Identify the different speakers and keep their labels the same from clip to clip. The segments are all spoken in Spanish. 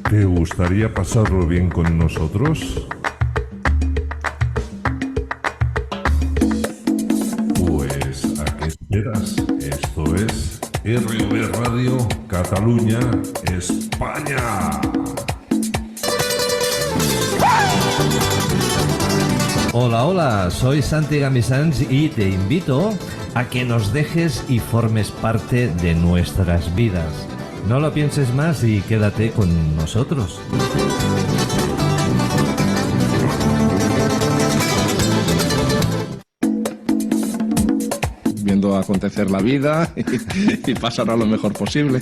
Speaker 1: ¿Te gustaría pasarlo bien con nosotros? Pues, ¿a qué esperas? Esto es RV Radio Cataluña, España.
Speaker 2: Hola, hola, soy Santi Gamisans y te invito a que nos dejes y formes parte de nuestras vidas. No lo pienses más y quédate con nosotros.
Speaker 3: Viendo acontecer la vida y pasar a lo mejor posible.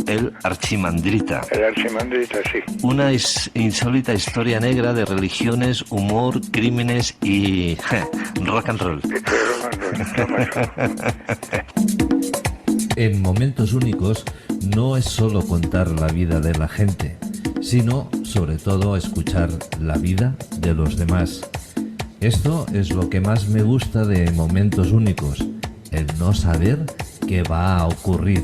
Speaker 2: El Archimandrita.
Speaker 4: El Archimandrita, sí.
Speaker 2: Una insólita historia negra de religiones, humor, crímenes y rock and roll. En Momentos Únicos no es solo contar la vida de la gente, sino sobre todo escuchar la vida de los demás. Esto es lo que más me gusta de Momentos Únicos, el no saber qué va a ocurrir.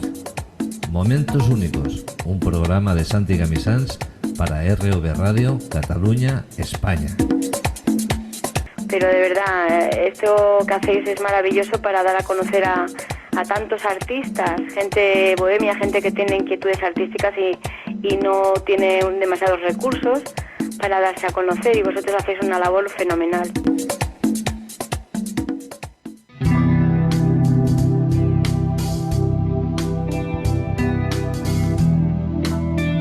Speaker 2: Momentos Únicos, un programa de Santi Gamisans para RV Radio Cataluña, España.
Speaker 5: Pero de verdad, esto que hacéis es maravilloso para dar a conocer a tantos artistas, gente bohemia, gente que tiene inquietudes artísticas y no tiene demasiados recursos para darse a conocer, y vosotros hacéis una labor fenomenal.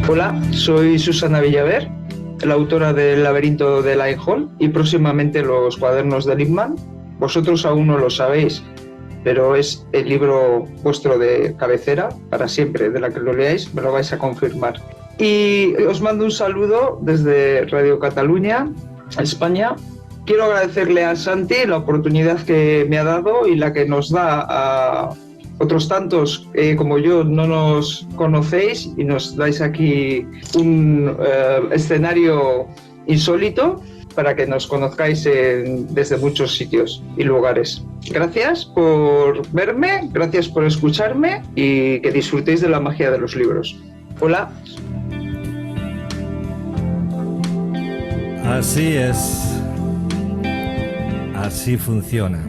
Speaker 6: Hola, soy Susana Villaver, la autora del Laberinto de Lighthall y próximamente los cuadernos de Lippmann. Vosotros aún no lo sabéis, pero es el libro vuestro de cabecera para siempre. De la que lo leáis me lo vais a confirmar. Y os mando un saludo desde Radio Cataluña, España. Quiero agradecerle a Santi la oportunidad que me ha dado y la que nos da a otros tantos como yo no nos conocéis y nos dais aquí un escenario insólito para que nos conozcáis desde muchos sitios y lugares. Gracias por verme, gracias por escucharme y que disfrutéis de la magia de los libros. Hola.
Speaker 2: Así es. Así funciona.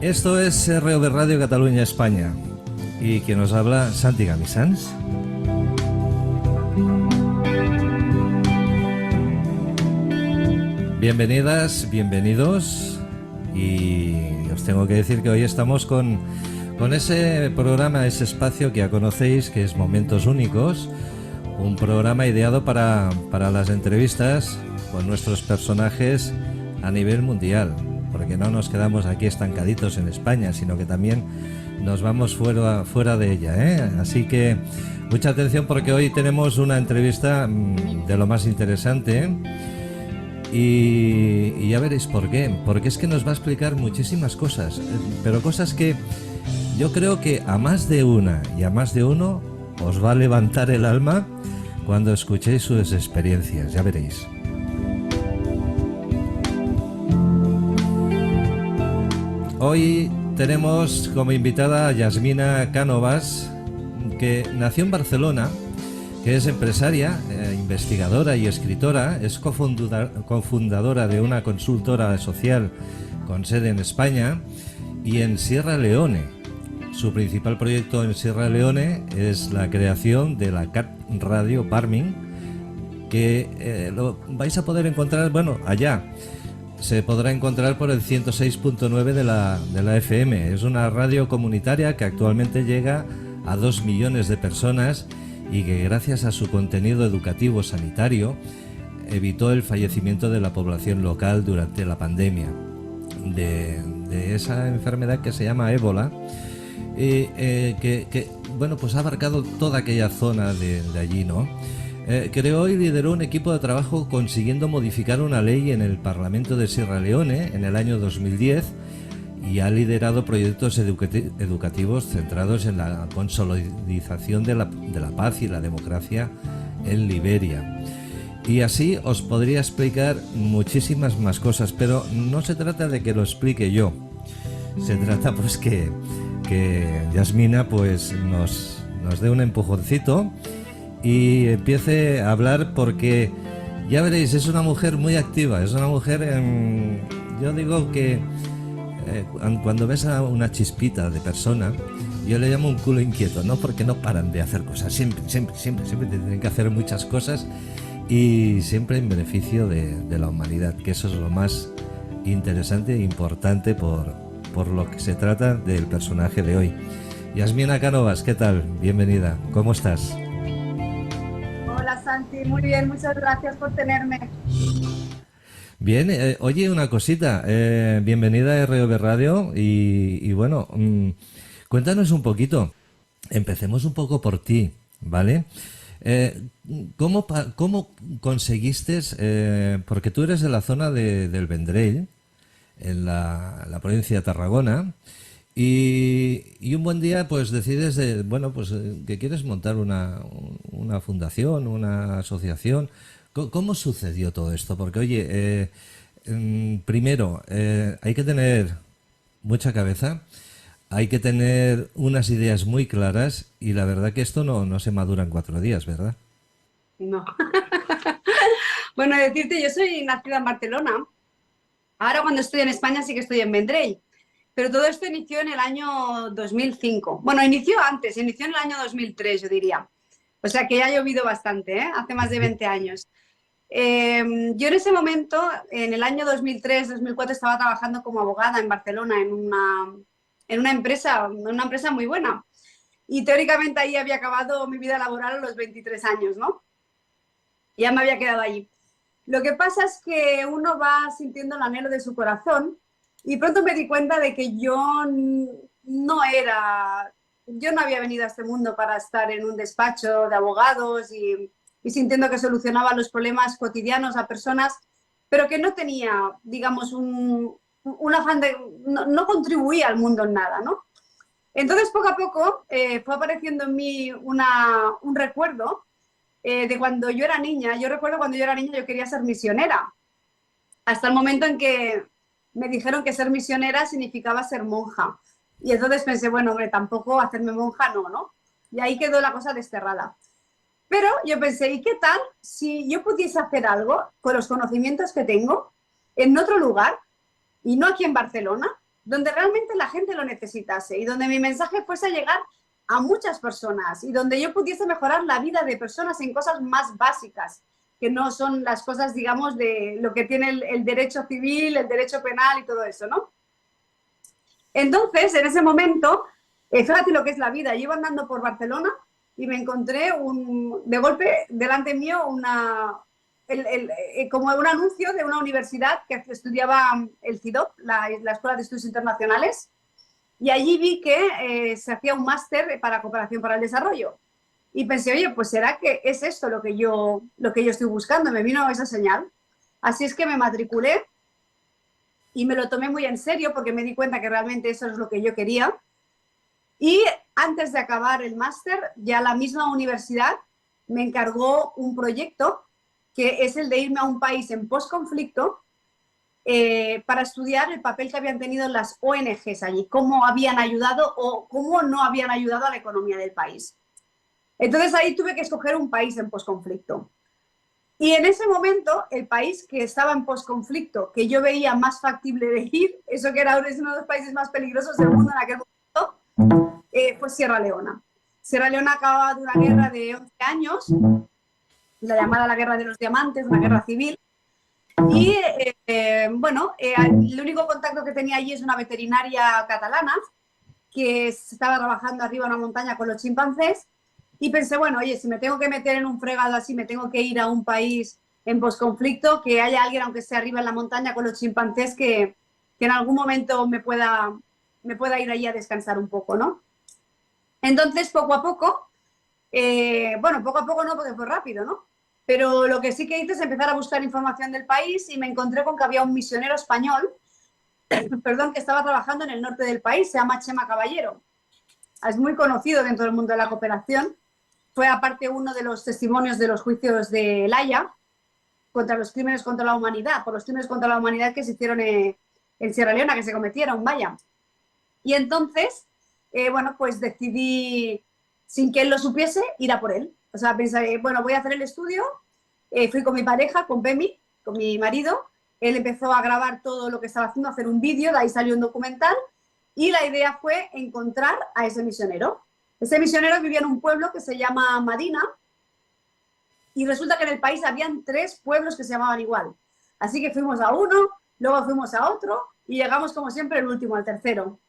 Speaker 2: Esto es RV Radio Cataluña, España. Y quien nos habla, Santi Gamisans. Bienvenidas, bienvenidos, y os tengo que decir que hoy estamos con ese programa, ese espacio que ya conocéis, que es Momentos Únicos, un programa ideado para las entrevistas con nuestros personajes a nivel mundial, porque no nos quedamos aquí estancaditos en España, sino que también nos vamos fuera de ella, ¿eh? Así que mucha atención, porque hoy tenemos una entrevista de lo más interesante. Y ya veréis por qué. Porque es que nos va a explicar muchísimas cosas, pero cosas que yo creo que a más de una y a más de uno os va a levantar el alma cuando escuchéis sus experiencias, ya veréis. Hoy tenemos como invitada a Yasmina Cánovas, que nació en Barcelona, que es empresaria, investigadora y escritora. Es cofundadora de una consultora social con sede en España y en Sierra Leone. Su principal proyecto en Sierra Leone es la creación de la CAT Radio Barming, que lo vais a poder encontrar, allá. Se podrá encontrar por el 106.9 de la FM. Es una radio comunitaria que actualmente llega a 2 millones de personas y que, gracias a su contenido educativo sanitario, evitó el fallecimiento de la población local durante la pandemia de esa enfermedad que se llama ébola, que ha abarcado toda aquella zona de allí, ¿no? Creó y lideró un equipo de trabajo consiguiendo modificar una ley en el Parlamento de Sierra Leone en el año 2010, y ha liderado proyectos educativos centrados en la consolidación de la paz y la democracia en Liberia. Y así os podría explicar muchísimas más cosas, pero no se trata de que lo explique yo. Se trata pues que Yasmina pues nos dé un empujoncito y empiece a hablar, porque ya veréis, es una mujer muy activa, es una mujer, yo digo que cuando ves a una chispita de persona, yo le llamo un culo inquieto, ¿no? Porque no paran de hacer cosas, siempre tienen que hacer muchas cosas, y siempre en beneficio de la humanidad, que eso es lo más interesante e importante por lo que se trata del personaje de hoy. Yasmina Cánovas, ¿qué tal? Bienvenida, ¿cómo estás?
Speaker 4: Hola Santi, muy bien, muchas gracias por tenerme.
Speaker 2: Bien, oye, una cosita, bienvenida a RV Radio y bueno, cuéntanos un poquito, empecemos un poco por ti, ¿vale? ¿Cómo conseguiste, porque tú eres de la zona del Vendrell, en la provincia de Tarragona, y un buen día pues decides que quieres montar una fundación, una asociación? ¿Cómo sucedió todo esto? Porque oye, primero hay que tener mucha cabeza, hay que tener unas ideas muy claras, y la verdad que esto no se madura en 4 días, ¿verdad?
Speaker 4: No. Bueno, decirte, yo soy nacida en Barcelona. Ahora cuando estoy en España sí que estoy en Vendrell. Pero todo esto inició en el año 2005. Bueno, inició antes, inició en el año 2003, yo diría. O sea que ya ha llovido bastante, ¿eh? Hace más de 20 años. Yo en ese momento, en el año 2003-2004, estaba trabajando como abogada en Barcelona en una empresa muy buena. Y teóricamente ahí había acabado mi vida laboral a los 23 años, ¿no? Ya me había quedado allí. Lo que pasa es que uno va sintiendo el anhelo de su corazón, y pronto me di cuenta de que yo no había venido a este mundo para estar en un despacho de abogados y sintiendo que solucionaba los problemas cotidianos a personas, pero que no tenía, digamos, un afán de... No contribuía al mundo en nada, ¿no? Entonces, poco a poco, fue apareciendo en mí un recuerdo de cuando yo era niña. Yo recuerdo cuando yo era niña yo quería ser misionera, hasta el momento en que me dijeron que ser misionera significaba ser monja. Y entonces pensé, bueno, hombre, tampoco hacerme monja no. Y ahí quedó la cosa desterrada. Pero yo pensé, ¿y qué tal si yo pudiese hacer algo con los conocimientos que tengo en otro lugar, y no aquí en Barcelona, donde realmente la gente lo necesitase y donde mi mensaje fuese a llegar a muchas personas y donde yo pudiese mejorar la vida de personas en cosas más básicas, que no son las cosas, digamos, de lo que tiene el derecho civil, el derecho penal y todo eso, ¿no? Entonces, en ese momento, fíjate lo que es la vida. Yo iba andando por Barcelona y me encontré de golpe delante mío como un anuncio de una universidad que estudiaba el CIDOB, la Escuela de Estudios Internacionales, y allí vi que se hacía un máster para cooperación para el desarrollo. Y pensé, oye, pues será que es esto lo que yo estoy buscando. Me vino esa señal. Así es que me matriculé y me lo tomé muy en serio, porque me di cuenta que realmente eso es lo que yo quería. Y antes de acabar el máster, ya la misma universidad me encargó un proyecto que es el de irme a un país en posconflicto para estudiar el papel que habían tenido las ONGs allí, cómo habían ayudado o cómo no habían ayudado a la economía del país. Entonces ahí tuve que escoger un país en posconflicto. Y en ese momento, el país que estaba en posconflicto, que yo veía más factible de ir, eso que es uno de los países más peligrosos del mundo en aquel momento, fue Sierra Leona. Sierra Leona acababa de una guerra de 11 años, la llamada la Guerra de los Diamantes, una guerra civil. Y el único contacto que tenía allí es una veterinaria catalana que estaba trabajando arriba en una montaña con los chimpancés. Y pensé, bueno, oye, si me tengo que meter en un fregado así, me tengo que ir a un país en posconflicto, que haya alguien, aunque sea arriba en la montaña con los chimpancés, que en algún momento me pueda ir allí a descansar un poco, ¿no? Entonces, poco a poco no, porque fue rápido, ¿no? Pero lo que sí que hice es empezar a buscar información del país, y me encontré con que había un misionero español, que estaba trabajando en el norte del país, se llama Chema Caballero. Es muy conocido dentro del mundo de la cooperación. Fue aparte uno de los testimonios de los juicios de El Haya. contra los crímenes contra la humanidad, por los crímenes contra la humanidad que se hicieron en Sierra Leona, que se cometieron, vaya. Y entonces, bueno, pues decidí, sin que él lo supiese, ir a por él. O sea, pensé, bueno, voy a hacer el estudio. Fui con mi pareja, con Bemi, con mi marido. Él empezó a grabar todo lo que estaba haciendo, a hacer un vídeo, de ahí salió un documental. Y la idea fue encontrar a ese misionero. Ese misionero vivía en un pueblo que se llama Madina. Y resulta que en el país habían 3 pueblos que se llamaban igual. Así que fuimos a uno, luego fuimos a otro y llegamos, como siempre, el último, al tercero.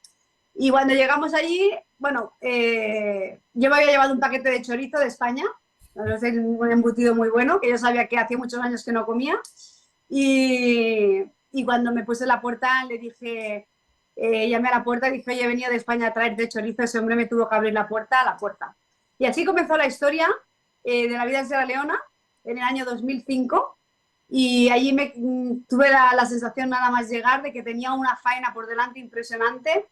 Speaker 4: Y cuando llegamos allí, bueno, yo me había llevado un paquete de chorizo de España, un embutido muy bueno, que yo sabía que hacía muchos años que no comía. Y cuando me puse en la puerta, le dije, llamé a la puerta y dije, oye, he venido de España a traerte chorizo. Ese hombre me tuvo que abrir la puerta a la puerta. Y así comenzó la historia de la vida en Sierra Leona en el año 2005. Y allí tuve la sensación nada más llegar de que tenía una faena por delante impresionante,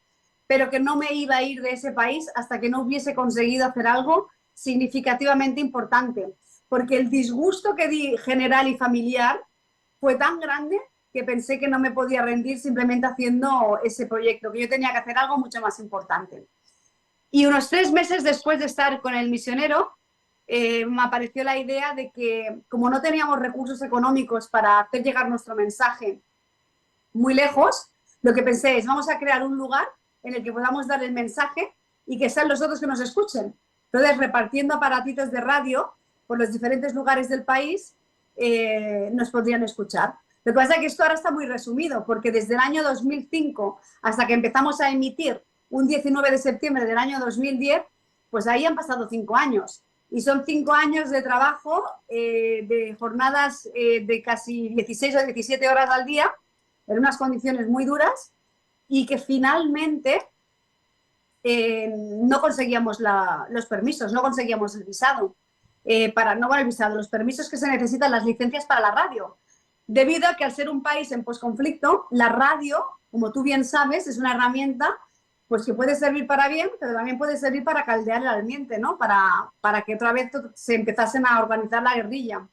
Speaker 4: pero que no me iba a ir de ese país hasta que no hubiese conseguido hacer algo significativamente importante. Porque el disgusto que di general y familiar fue tan grande que pensé que no me podía rendir simplemente haciendo ese proyecto, que yo tenía que hacer algo mucho más importante. Y unos 3 meses después de estar con el misionero, me apareció la idea de que, como no teníamos recursos económicos para hacer llegar nuestro mensaje muy lejos, lo que pensé es, vamos a crear un lugar en el que podamos dar el mensaje y que sean los otros que nos escuchen. Entonces, repartiendo aparatitos de radio por los diferentes lugares del país, nos podrían escuchar. Lo que pasa es que esto ahora está muy resumido, porque desde el año 2005 hasta que empezamos a emitir un 19 de septiembre del año 2010, pues ahí han pasado 5 años. Y son 5 años de trabajo, de jornadas de casi 16 o 17 horas al día, en unas condiciones muy duras, y que finalmente no conseguíamos los permisos, no conseguíamos el visado. Los permisos que se necesitan, las licencias para la radio. Debido a que al ser un país en posconflicto, la radio, como tú bien sabes, es una herramienta pues que puede servir para bien, pero también puede servir para caldear el ambiente, ¿no? Para que otra vez se empezasen a organizar la guerrilla.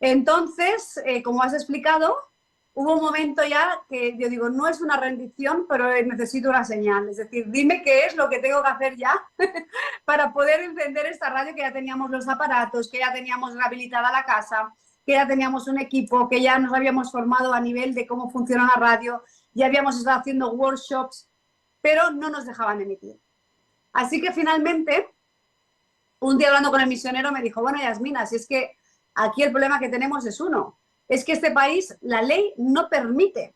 Speaker 4: Entonces, como has explicado, hubo un momento ya que yo digo, no es una rendición, pero necesito una señal. Es decir, dime qué es lo que tengo que hacer ya para poder encender esta radio, que ya teníamos los aparatos, que ya teníamos rehabilitada la casa, que ya teníamos un equipo, que ya nos habíamos formado a nivel de cómo funciona la radio, ya habíamos estado haciendo workshops, pero no nos dejaban emitir. Así que finalmente, un día hablando con el misionero me dijo, bueno, Yasmina, si es que aquí el problema que tenemos es uno, es que este país, la ley no permite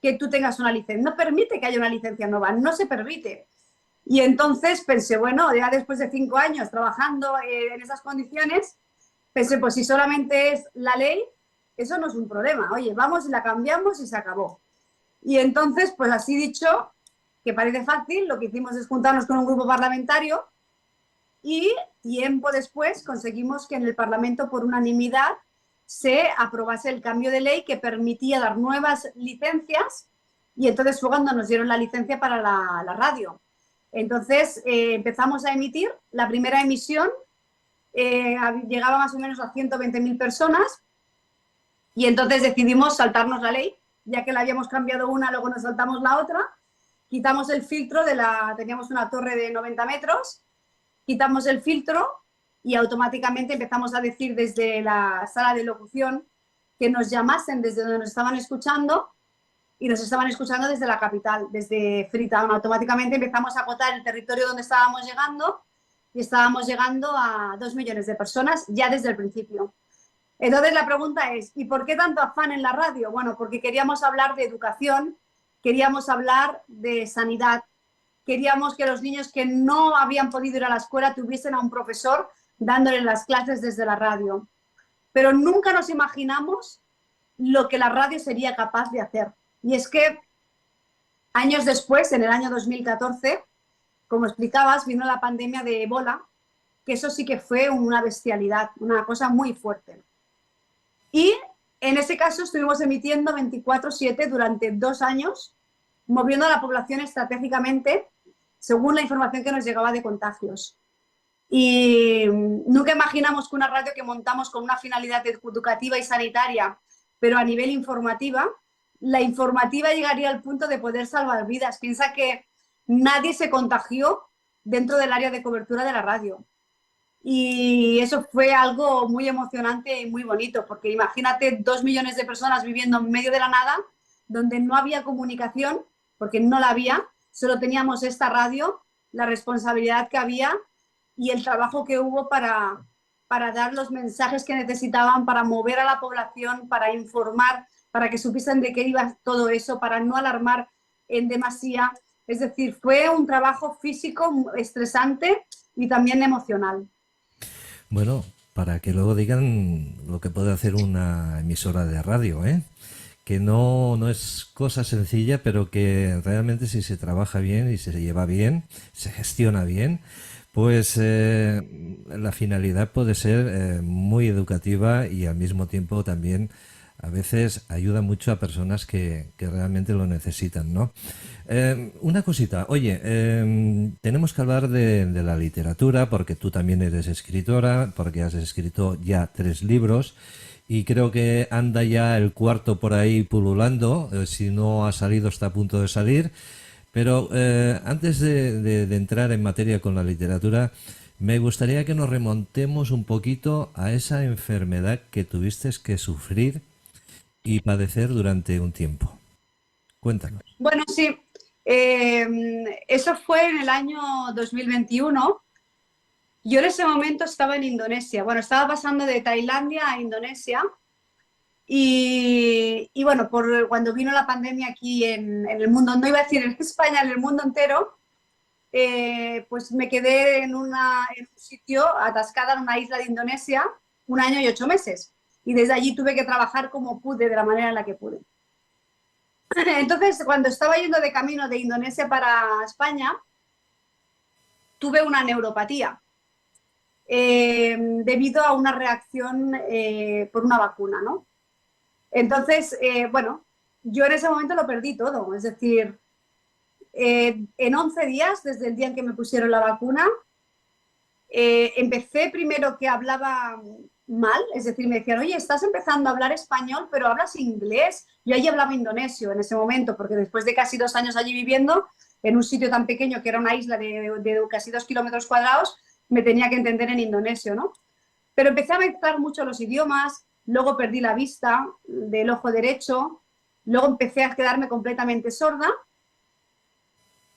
Speaker 4: que tú tengas una licencia, no permite que haya una licencia nueva, no se permite. Y entonces pensé, bueno, ya después de 5 años trabajando en esas condiciones, pensé, pues si solamente es la ley, eso no es un problema. Oye, vamos y la cambiamos y se acabó. Y entonces, pues así dicho, que parece fácil, lo que hicimos es juntarnos con un grupo parlamentario y tiempo después conseguimos que en el Parlamento, por unanimidad, se aprobase el cambio de ley que permitía dar nuevas licencias, y entonces fue cuando nos dieron la licencia para la radio. Entonces empezamos a emitir. La primera emisión llegaba más o menos a 120.000 personas, y entonces decidimos saltarnos la ley, ya que la habíamos cambiado una, luego nos saltamos la otra. Quitamos el filtro teníamos una torre de 90 metros, quitamos el filtro y automáticamente empezamos a decir desde la sala de locución que nos llamasen desde donde nos estaban escuchando, y nos estaban escuchando desde la capital, desde Freetown. Automáticamente empezamos a acotar el territorio donde estábamos llegando, y estábamos llegando a 2 millones de personas ya desde el principio. Entonces la pregunta es, ¿y por qué tanto afán en la radio? Bueno, porque queríamos hablar de educación, queríamos hablar de sanidad, queríamos que los niños que no habían podido ir a la escuela tuviesen a un profesor dándoles las clases desde la radio. Pero nunca nos imaginamos lo que la radio sería capaz de hacer. Y es que años después, en el año 2014, como explicabas, vino la pandemia de Ebola, que eso sí que fue una bestialidad, una cosa muy fuerte. Y en ese caso estuvimos emitiendo 24/7 durante 2 años, moviendo a la población estratégicamente según la información que nos llegaba de contagios. Y nunca imaginamos que una radio que montamos con una finalidad educativa y sanitaria, pero a nivel informativa, la informativa llegaría al punto de poder salvar vidas. Piensa que nadie se contagió dentro del área de cobertura de la radio. Y eso fue algo muy emocionante y muy bonito, porque imagínate 2 millones de personas viviendo en medio de la nada, donde no había comunicación, porque no la había, solo teníamos esta radio, la responsabilidad que había y el trabajo que hubo para dar los mensajes que necesitaban, para mover a la población, para informar, para que supiesen de qué iba todo eso, para no alarmar en demasía. Es decir, fue un trabajo físico estresante y también emocional.
Speaker 2: Bueno, para que luego digan lo que puede hacer una emisora de radio, ¿eh? Que no es cosa sencilla, pero que realmente si se trabaja bien y se lleva bien, se gestiona bien, pues la finalidad puede ser muy educativa y al mismo tiempo también a veces ayuda mucho a personas que realmente lo necesitan, ¿no? Una cosita, oye, tenemos que hablar de la literatura, porque tú también eres escritora, porque has escrito ya 3 libros y creo que anda ya el 4º por ahí pululando, si no ha salido está a punto de salir. Pero antes de entrar en materia con la literatura, me gustaría que nos remontemos un poquito a esa enfermedad que tuviste que sufrir y padecer durante un tiempo. Cuéntanos.
Speaker 4: Bueno, sí, eso fue en el año 2021. Yo en ese momento estaba en Indonesia. Bueno, estaba pasando de Tailandia a Indonesia. Y bueno, cuando vino la pandemia aquí en el mundo, no iba a decir en España, en el mundo entero, pues me quedé en un sitio atascada en una isla de Indonesia 1 año y 8 meses. Y desde allí tuve que trabajar como pude, de la manera en la que pude. Entonces, cuando estaba yendo de camino de Indonesia para España, tuve una neuropatía debido a una reacción por una vacuna, ¿no? Entonces, bueno, yo en ese momento lo perdí todo. Es decir, en 11 días, desde el día en que me pusieron la vacuna, empecé primero que hablaba mal, es decir, me decían, oye, estás empezando a hablar español, pero hablas inglés. Yo allí hablaba indonesio en ese momento, porque después de casi 2 años allí viviendo, en un sitio tan pequeño que era una isla de casi 2 kilómetros cuadrados, me tenía que entender en indonesio, ¿no? Pero empecé a mezclar mucho los idiomas, luego perdí la vista del ojo derecho, luego empecé a quedarme completamente sorda,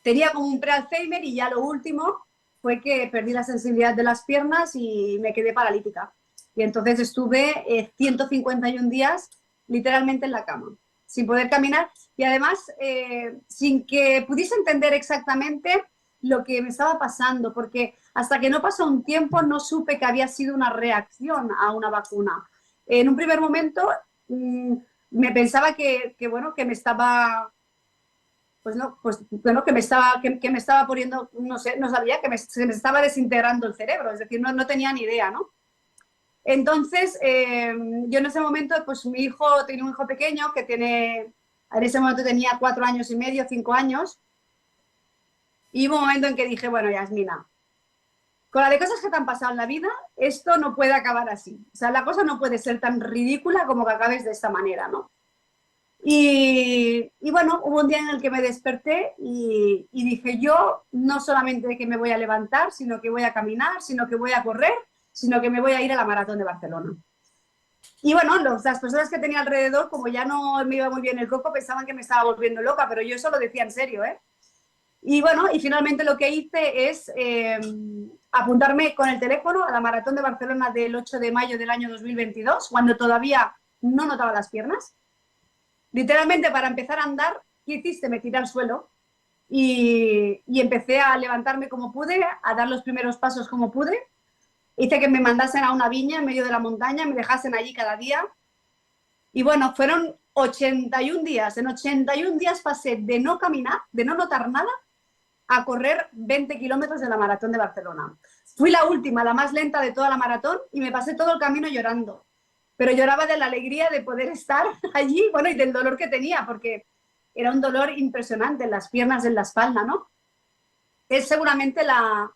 Speaker 4: tenía como un pre-Alzheimer y ya lo último fue que perdí la sensibilidad de las piernas y me quedé paralítica. Y entonces estuve 151 días literalmente en la cama, sin poder caminar y además sin que pudiese entender exactamente lo que me estaba pasando, porque hasta que no pasó un tiempo no supe que había sido una reacción a una vacuna. En un primer momento me pensaba que me estaba, que me estaba poniendo, no sé, no sabía, se me estaba desintegrando el cerebro, es decir, no tenía ni idea, ¿no? Entonces, yo en ese momento, pues tenía un hijo pequeño que en ese momento tenía 4 años y medio, 5 años, y hubo un momento en que dije, bueno, Yasmina, con la de cosas que te han pasado en la vida, esto no puede acabar así. O sea, la cosa no puede ser tan ridícula como que acabes de esta manera, ¿no? Y bueno, hubo un día en el que me desperté y dije, yo no solamente que me voy a levantar, sino que voy a caminar, sino que voy a correr, sino que me voy a ir a la Maratón de Barcelona. Y bueno, las personas que tenía alrededor, como ya no me iba muy bien el coco, pensaban que me estaba volviendo loca, pero yo eso lo decía en serio, ¿eh? Y bueno, y finalmente lo que hice es apuntarme con el teléfono a la Maratón de Barcelona del 8 de mayo del año 2022, cuando todavía no notaba las piernas. Literalmente, para empezar a andar, ¿qué hiciste? Me tiré al suelo y empecé a levantarme como pude, a dar los primeros pasos como pude. Hice que me mandasen a una viña en medio de la montaña, me dejasen allí cada día. Y bueno, fueron 81 días. En 81 días pasé de no caminar, de no notar nada, a correr 20 kilómetros de la Maratón de Barcelona. Fui la última, la más lenta de toda la maratón y me pasé todo el camino llorando. Pero lloraba de la alegría de poder estar allí, bueno, y del dolor que tenía, porque era un dolor impresionante en las piernas, en la espalda, ¿no? Es seguramente la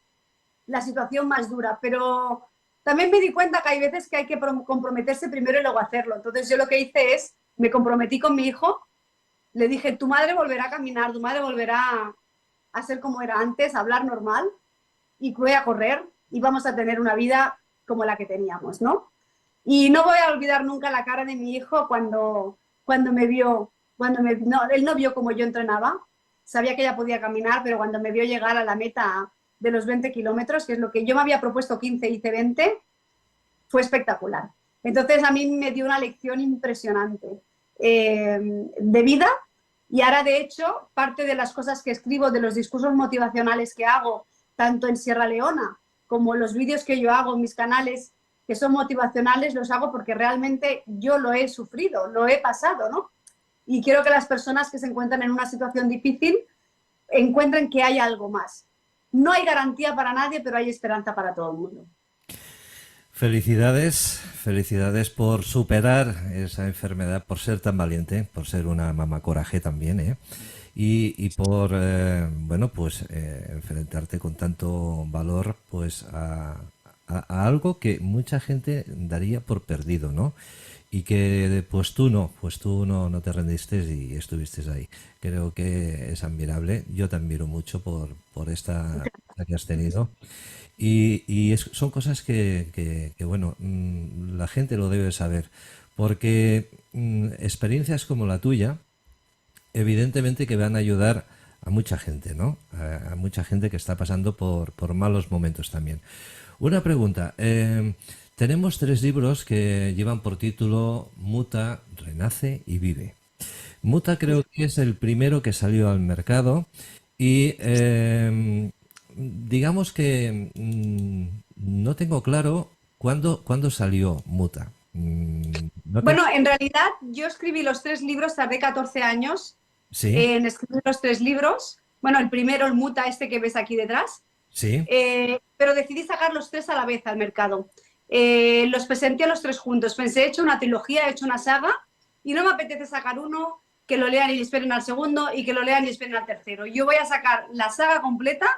Speaker 4: la situación más dura, pero también me di cuenta que hay veces que hay que comprometerse primero y luego hacerlo. Entonces yo lo que hice es, me comprometí con mi hijo, le dije, tu madre volverá a caminar, tu madre volverá a ser como era antes, a hablar normal, y voy a correr y vamos a tener una vida como la que teníamos, ¿no? Y no voy a olvidar nunca la cara de mi hijo cuando me vio, él no vio cómo yo entrenaba, sabía que ella podía caminar, pero cuando me vio llegar a la meta de los 20 kilómetros, que es lo que yo me había propuesto 15, hice 20, fue espectacular. Entonces a mí me dio una lección impresionante de vida, y ahora de hecho parte de las cosas que escribo, de los discursos motivacionales que hago, tanto en Sierra Leona como los vídeos que yo hago en mis canales, que son motivacionales, los hago porque realmente yo lo he sufrido, lo he pasado, ¿no? Y quiero que las personas que se encuentran en una situación difícil encuentren que hay algo más. No hay garantía para nadie, pero hay esperanza para todo el mundo.
Speaker 2: Felicidades, felicidades por superar esa enfermedad, por ser tan valiente, por ser una mamá coraje también, ¿eh? Y por, bueno, pues enfrentarte con tanto valor pues a algo que mucha gente daría por perdido, ¿no? Y que pues tú no te rendiste y estuviste ahí. Creo que es admirable. Yo te admiro mucho por esta que has tenido. Son cosas que, bueno, la gente lo debe saber, porque experiencias como la tuya, evidentemente que van a ayudar a mucha gente, ¿no? A mucha gente que está pasando por malos momentos también. Una pregunta. Tenemos 3 libros que llevan por título Muta, Renace y Vive. Muta creo que es el primero que salió al mercado y digamos que no tengo claro cuándo salió Muta.
Speaker 4: Bueno, en realidad yo escribí los 3 libros, tardé 14 años
Speaker 2: ¿Sí?
Speaker 4: en escribir los 3 libros. Bueno, el primero, el Muta, este que ves aquí detrás.
Speaker 2: ¿Sí?
Speaker 4: Pero decidí sacar los 3 a la vez al mercado. Los presenté a los 3 juntos. Pensé, he hecho una trilogía, he hecho una saga y no me apetece sacar uno, que lo lean y esperen al segundo y que lo lean y esperen al tercero. Yo voy a sacar la saga completa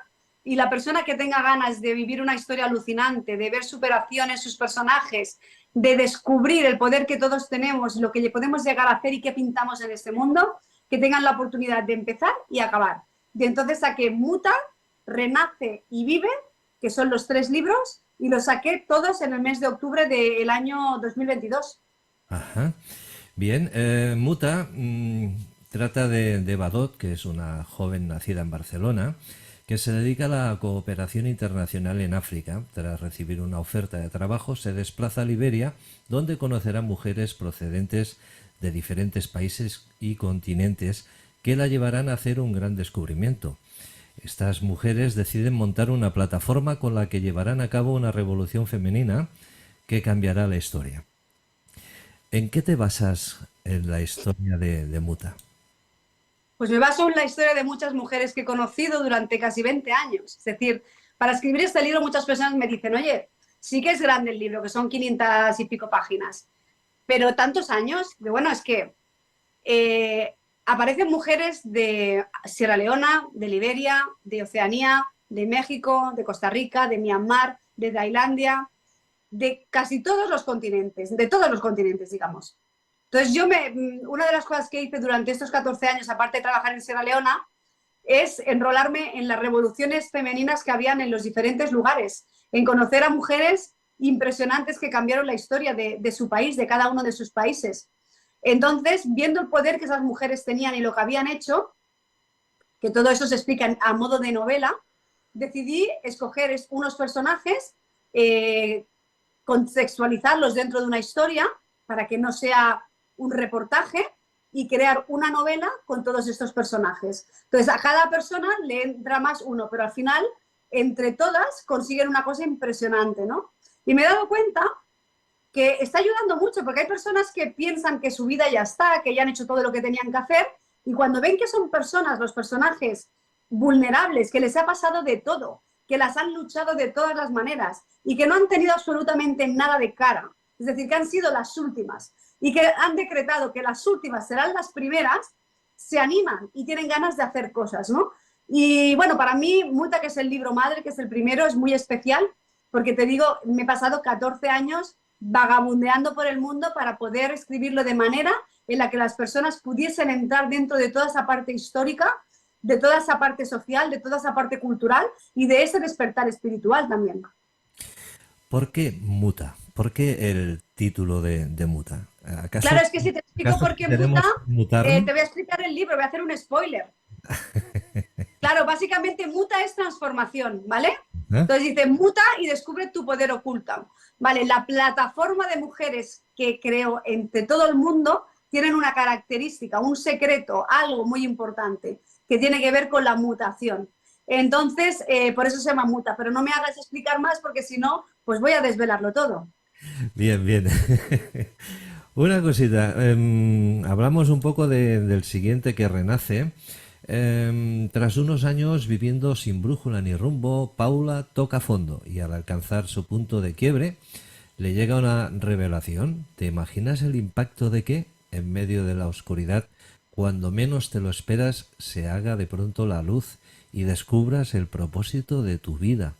Speaker 4: y la persona que tenga ganas de vivir una historia alucinante, de ver superación en sus personajes, de descubrir el poder que todos tenemos, lo que podemos llegar a hacer y qué pintamos en este mundo, que tengan la oportunidad de empezar y acabar. Y entonces saqué Muta, Renace y Vive, que son los 3 libros, y los saqué todos en el mes de octubre del año 2022.
Speaker 2: Ajá. Bien, Muta trata de Badot, que es una joven nacida en Barcelona, que se dedica a la cooperación internacional en África. Tras recibir una oferta de trabajo, se desplaza a Liberia, donde conocerá mujeres procedentes de diferentes países y continentes que la llevarán a hacer un gran descubrimiento. Estas mujeres deciden montar una plataforma con la que llevarán a cabo una revolución femenina que cambiará la historia. ¿En qué te basas en la historia de Muta?
Speaker 4: Pues me baso en la historia de muchas mujeres que he conocido durante casi 20 años. Es decir, para escribir este libro muchas personas me dicen, oye, sí que es grande el libro, que son 500 y pico páginas, pero tantos años, bueno, es que aparecen mujeres de Sierra Leona, de Liberia, de Oceanía, de México, de Costa Rica, de Myanmar, de Tailandia, de casi todos los continentes, digamos. Entonces una de las cosas que hice durante estos 14 años, aparte de trabajar en Sierra Leona, es enrolarme en las revoluciones femeninas que habían en los diferentes lugares, en conocer a mujeres impresionantes que cambiaron la historia de su país, de cada uno de sus países. Entonces, viendo el poder que esas mujeres tenían y lo que habían hecho, que todo eso se explica a modo de novela, decidí escoger unos personajes, contextualizarlos dentro de una historia para que no sea un reportaje y crear una novela con todos estos personajes. Entonces, a cada persona le entra más uno, pero al final, entre todas, consiguen una cosa impresionante, ¿no? Y me he dado cuenta que está ayudando mucho, porque hay personas que piensan que su vida ya está, que ya han hecho todo lo que tenían que hacer, y cuando ven que son personas, los personajes vulnerables, que les ha pasado de todo, que las han luchado de todas las maneras y que no han tenido absolutamente nada de cara, es decir, que han sido las últimas y que han decretado que las últimas serán las primeras, se animan y tienen ganas de hacer cosas, ¿no? Y bueno, para mí, Muta, que es el libro madre, que es el primero, es muy especial, porque te digo, me he pasado 14 años vagabundeando por el mundo para poder escribirlo de manera en la que las personas pudiesen entrar dentro de toda esa parte histórica, de toda esa parte social, de toda esa parte cultural y de ese despertar espiritual también.
Speaker 2: ¿Por qué Muta? ¿Por qué el título de Muta? ¿Acaso,
Speaker 4: Claro, es que si te explico por qué
Speaker 2: queremos
Speaker 4: Muta,
Speaker 2: mutar?
Speaker 4: te voy a explicar el libro, voy a hacer un spoiler. Claro, básicamente Muta es transformación, ¿vale? Entonces dice, muta y descubre tu poder oculto. Vale, la plataforma de mujeres que creo entre todo el mundo tienen una característica, un secreto, algo muy importante, que tiene que ver con la mutación. Entonces, por eso se llama Muta, pero no me hagas explicar más porque si no, pues voy a desvelarlo todo.
Speaker 2: Bien, bien. Una cosita, hablamos un poco del siguiente que renace. Tras unos años viviendo sin brújula ni rumbo, Paula toca fondo y al alcanzar su punto de quiebre le llega una revelación. ¿Te imaginas el impacto de que, en medio de la oscuridad, cuando menos te lo esperas, se haga de pronto la luz y descubras el propósito de tu vida?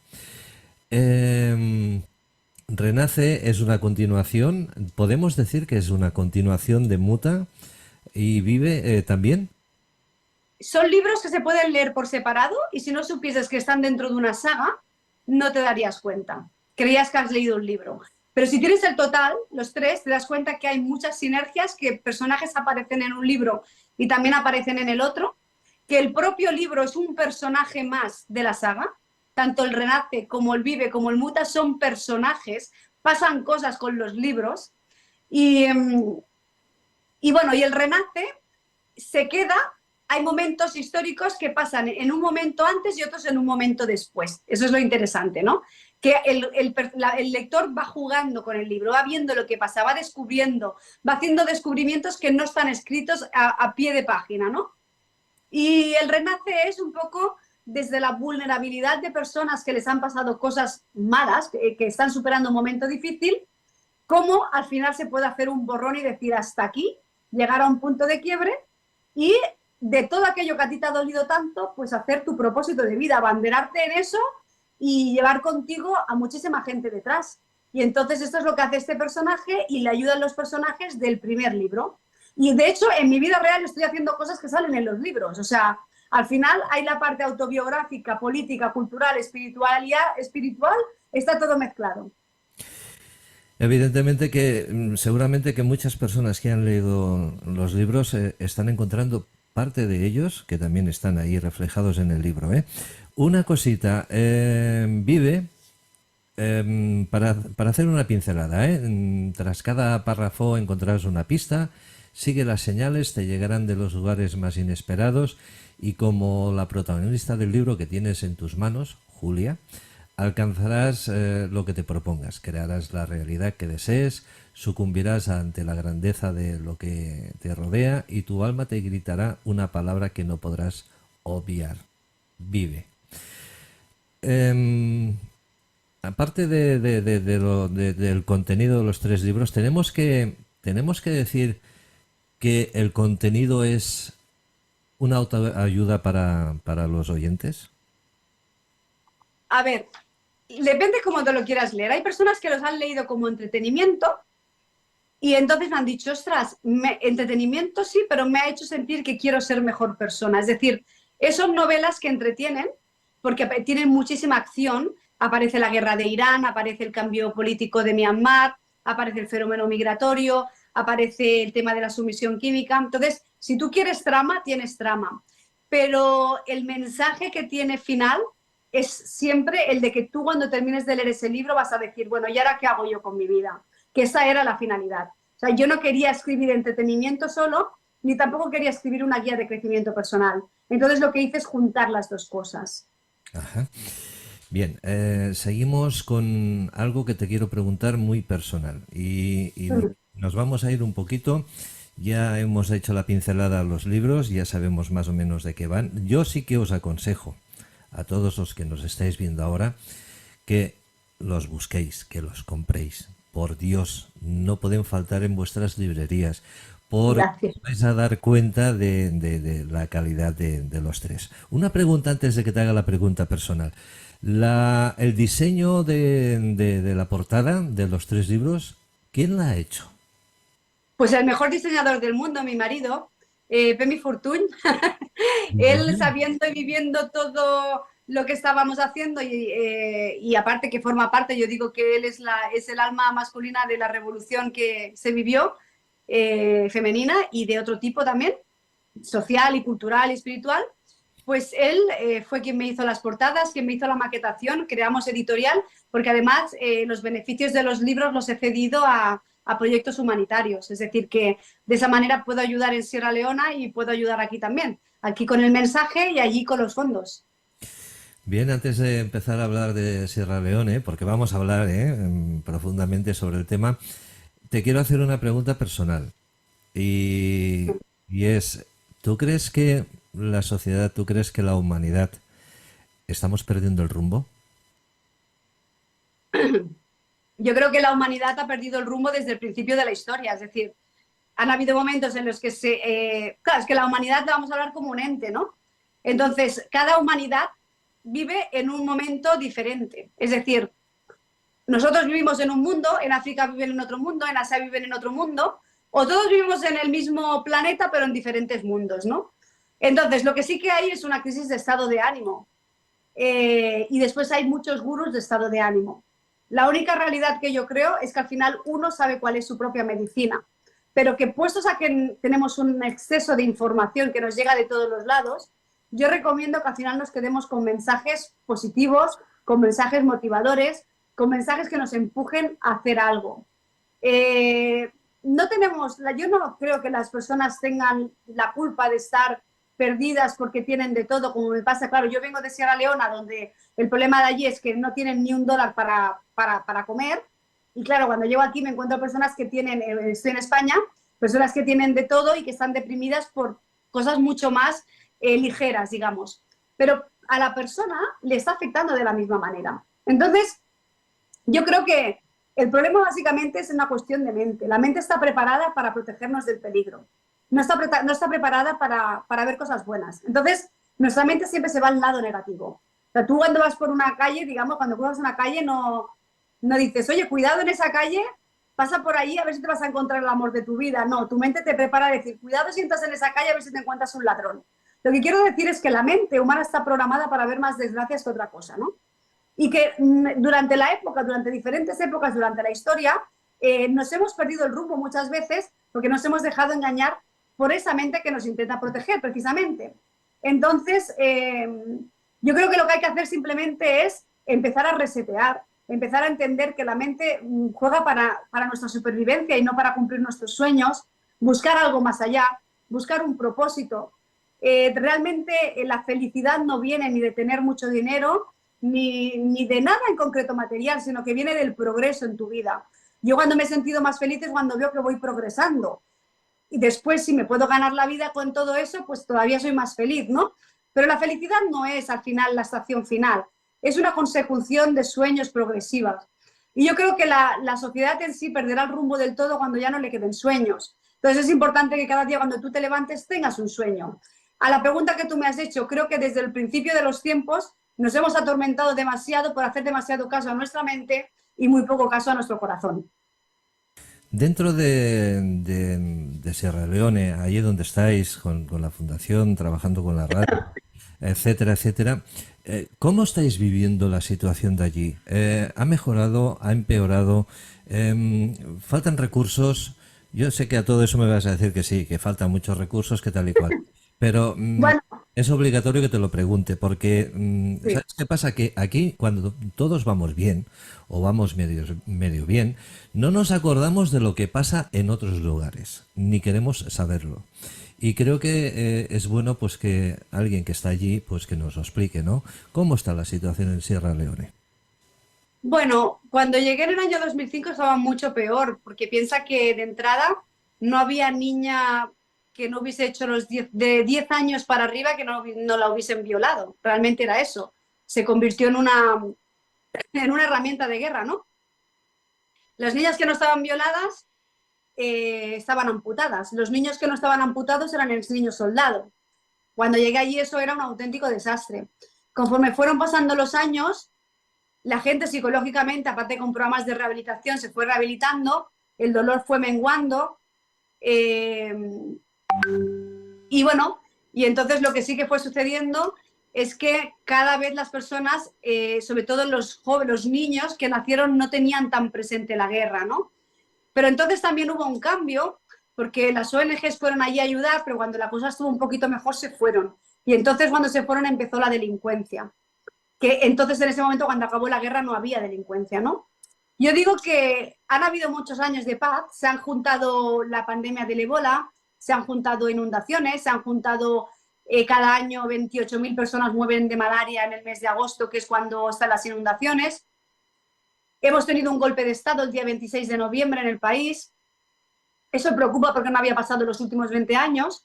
Speaker 2: Renace es una continuación, podemos decir que es una continuación de Muta y Vive también.
Speaker 4: Son libros que se pueden leer por separado y si no supieses que están dentro de una saga, no te darías cuenta. Creías que has leído un libro. Pero si tienes el total, los tres, te das cuenta que hay muchas sinergias, que personajes aparecen en un libro y también aparecen en el otro, que el propio libro es un personaje más de la saga. Tanto el Renace como el Vive como el Muta son personajes, pasan cosas con los libros y bueno, y el Renace se queda. Hay momentos históricos que pasan en un momento antes y otros en un momento después. Eso es lo interesante, ¿no? Que el lector va jugando con el libro, va viendo lo que pasa, va descubriendo, va haciendo descubrimientos que no están escritos a pie de página, ¿no? Y el Renace es un poco desde la vulnerabilidad de personas que les han pasado cosas malas, que están superando un momento difícil, cómo al final se puede hacer un borrón y decir hasta aquí, llegar a un punto de quiebre y de todo aquello que a ti te ha dolido tanto, pues hacer tu propósito de vida, abanderarte en eso y llevar contigo a muchísima gente detrás. Y entonces esto es lo que hace este personaje y le ayudan los personajes del primer libro. Y de hecho, en mi vida real estoy haciendo cosas que salen en los libros. O sea, al final hay la parte autobiográfica, política, cultural, espiritual, está todo mezclado.
Speaker 2: Evidentemente que seguramente que muchas personas que han leído los libros están encontrando parte de ellos que también están ahí reflejados en el libro. Una cosita, Vive, para hacer una pincelada, tras cada párrafo encontrarás una pista, sigue las señales, te llegarán de los lugares más inesperados y como la protagonista del libro que tienes en tus manos, Julia, alcanzarás lo que te propongas, crearás la realidad que desees, sucumbirás ante la grandeza de lo que te rodea y tu alma te gritará una palabra que no podrás obviar. Vive. Aparte del contenido de los tres libros, tenemos que decir que el contenido es una autoayuda para los oyentes.
Speaker 4: A ver, depende cómo te lo quieras leer. Hay personas que los han leído como entretenimiento y entonces me han dicho, ostras, entretenimiento sí, pero me ha hecho sentir que quiero ser mejor persona. Es decir, son novelas que entretienen porque tienen muchísima acción. Aparece la guerra de Irán, aparece el cambio político de Myanmar, aparece el fenómeno migratorio, aparece el tema de la sumisión química. Entonces, si tú quieres trama, tienes trama. Pero el mensaje que tiene final es siempre el de que tú cuando termines de leer ese libro vas a decir, bueno, ¿y ahora qué hago yo con mi vida? Que esa era la finalidad. O sea, yo no quería escribir entretenimiento solo, ni tampoco quería escribir una guía de crecimiento personal. Entonces lo que hice es juntar las dos cosas.
Speaker 2: Ajá. Bien, seguimos con algo que te quiero preguntar muy personal y nos vamos a ir un poquito. Ya hemos hecho la pincelada a los libros, ya sabemos más o menos de qué van. Yo sí que os aconsejo a todos los que nos estáis viendo ahora que los busquéis, que los compréis. Por Dios, no pueden faltar en vuestras librerías porque
Speaker 4: Gracias.
Speaker 2: vais a dar cuenta de la calidad de los tres. Una pregunta antes de que te haga la pregunta personal. El diseño de la portada de los tres libros, ¿quién la ha hecho?
Speaker 4: Pues el mejor diseñador del mundo, mi marido, Pemi Fortuny, él
Speaker 2: Ujú.
Speaker 4: sabiendo y viviendo todo lo que estábamos haciendo y aparte que forma parte, yo digo que él es el alma masculina de la revolución que se vivió, femenina y de otro tipo también, social y cultural y espiritual, pues él fue quien me hizo las portadas, quien me hizo la maquetación, creamos editorial, porque además los beneficios de los libros los he cedido a proyectos humanitarios, es decir, que de esa manera puedo ayudar en Sierra Leona y puedo ayudar aquí también, aquí con el mensaje y allí con los fondos.
Speaker 2: Bien, antes de empezar a hablar de Sierra Leone, porque vamos a hablar profundamente sobre el tema, te quiero hacer una pregunta personal. Y es, ¿tú crees que la sociedad, tú crees que la humanidad estamos perdiendo el rumbo?
Speaker 4: Yo creo que la humanidad ha perdido el rumbo desde el principio de la historia, es decir, han habido momentos en los que claro, es que la humanidad la vamos a hablar como un ente, ¿no? Entonces, cada humanidad vive en un momento diferente. Es decir, nosotros vivimos en un mundo, en África viven en otro mundo, en Asia viven en otro mundo, o todos vivimos en el mismo planeta, pero en diferentes mundos, ¿no? Entonces, lo que sí que hay es una crisis de estado de ánimo. Y después hay muchos gurús de estado de ánimo. La única realidad que yo creo es que al final uno sabe cuál es su propia medicina, pero que puestos a que tenemos un exceso de información que nos llega de todos los lados, yo recomiendo que al final nos quedemos con mensajes positivos, con mensajes motivadores, con mensajes que nos empujen a hacer algo. No tenemos, yo no creo que las personas tengan la culpa de estar perdidas porque tienen de todo, como me pasa, claro, yo vengo de Sierra Leona, donde el problema de allí es que no tienen ni $1 para comer, y claro, cuando llego aquí me encuentro personas que tienen, estoy en España, personas que tienen de todo y que están deprimidas por cosas mucho más ligeras, digamos, pero a la persona le está afectando de la misma manera. Entonces, yo creo que el problema básicamente es una cuestión de mente. La mente está preparada para protegernos del peligro. No está preparada para ver cosas buenas. Entonces, nuestra mente siempre se va al lado negativo. O sea, tú cuando vas por una calle, digamos, cuando cruzas una calle, no dices, oye, cuidado en esa calle, pasa por ahí a ver si te vas a encontrar el amor de tu vida. No, tu mente te prepara a decir, cuidado si entras en esa calle a ver si te encuentras un ladrón. Lo que quiero decir es que la mente humana está programada para ver más desgracias que otra cosa, ¿no? Y que durante diferentes épocas, durante la historia, nos hemos perdido el rumbo muchas veces porque nos hemos dejado engañar por esa mente que nos intenta proteger, precisamente. Entonces, yo creo que lo que hay que hacer simplemente es empezar a resetear, empezar a entender que la mente juega para nuestra supervivencia y no para cumplir nuestros sueños, buscar algo más allá, buscar un propósito. Realmente la felicidad no viene ni de tener mucho dinero, ni de nada en concreto material, sino que viene del progreso en tu vida. Yo cuando me he sentido más feliz es cuando veo que voy progresando. Y después, si me puedo ganar la vida con todo eso, pues todavía soy más feliz, ¿no? Pero la felicidad no es al final la estación final, es una consecución de sueños progresivas. Y yo creo que la sociedad en sí perderá el rumbo del todo cuando ya no le queden sueños. Entonces es importante que cada día cuando tú te levantes tengas un sueño. A la pregunta que tú me has hecho, creo que desde el principio de los tiempos nos hemos atormentado demasiado por hacer demasiado caso a nuestra mente y muy poco caso a nuestro corazón.
Speaker 2: Dentro de Sierra Leone, allí donde estáis, con la fundación, trabajando con la radio, etcétera, etcétera, ¿cómo estáis viviendo la situación de allí? ¿Ha mejorado? ¿Ha empeorado? ¿Faltan recursos? Yo sé que a todo eso me vas a decir que sí, que faltan muchos recursos, que tal y cual. Pero
Speaker 4: Bueno,
Speaker 2: es obligatorio que te lo pregunte, porque
Speaker 4: sí.
Speaker 2: ¿sabes qué pasa? Que aquí, cuando todos vamos bien, o vamos medio bien, no nos acordamos de lo que pasa en otros lugares, ni queremos saberlo. Y creo que es bueno pues que alguien que está allí pues que nos lo explique, ¿no? ¿Cómo está la situación en Sierra Leone?
Speaker 4: Bueno, cuando llegué en el año 2005 estaba mucho peor, porque piensa que de entrada no había niña que no hubiese hecho de 10 años para arriba que no la hubiesen violado. Realmente era eso. Se convirtió en una herramienta de guerra, ¿no? Las niñas que no estaban violadas estaban amputadas. Los niños que no estaban amputados eran el niño soldado. Cuando llegué allí eso era un auténtico desastre. Conforme fueron pasando los años, la gente psicológicamente, aparte con programas de rehabilitación, se fue rehabilitando, el dolor fue menguando, y bueno, y entonces lo que sí que fue sucediendo es que cada vez las personas, sobre todo los jóvenes, los niños que nacieron, no tenían tan presente la guerra, ¿no? Pero entonces también hubo un cambio, porque las ONGs fueron allí a ayudar, pero cuando la cosa estuvo un poquito mejor se fueron. Y entonces cuando se fueron empezó la delincuencia. Que entonces en ese momento cuando acabó la guerra no había delincuencia, ¿no? Yo digo que han habido muchos años de paz, se han juntado la pandemia del ébola, se han juntado inundaciones, se han juntado cada año 28.000 personas mueren de malaria en el mes de agosto, que es cuando están las inundaciones. Hemos tenido un golpe de Estado el día 26 de noviembre en el país. Eso preocupa porque no había pasado en los últimos 20 años.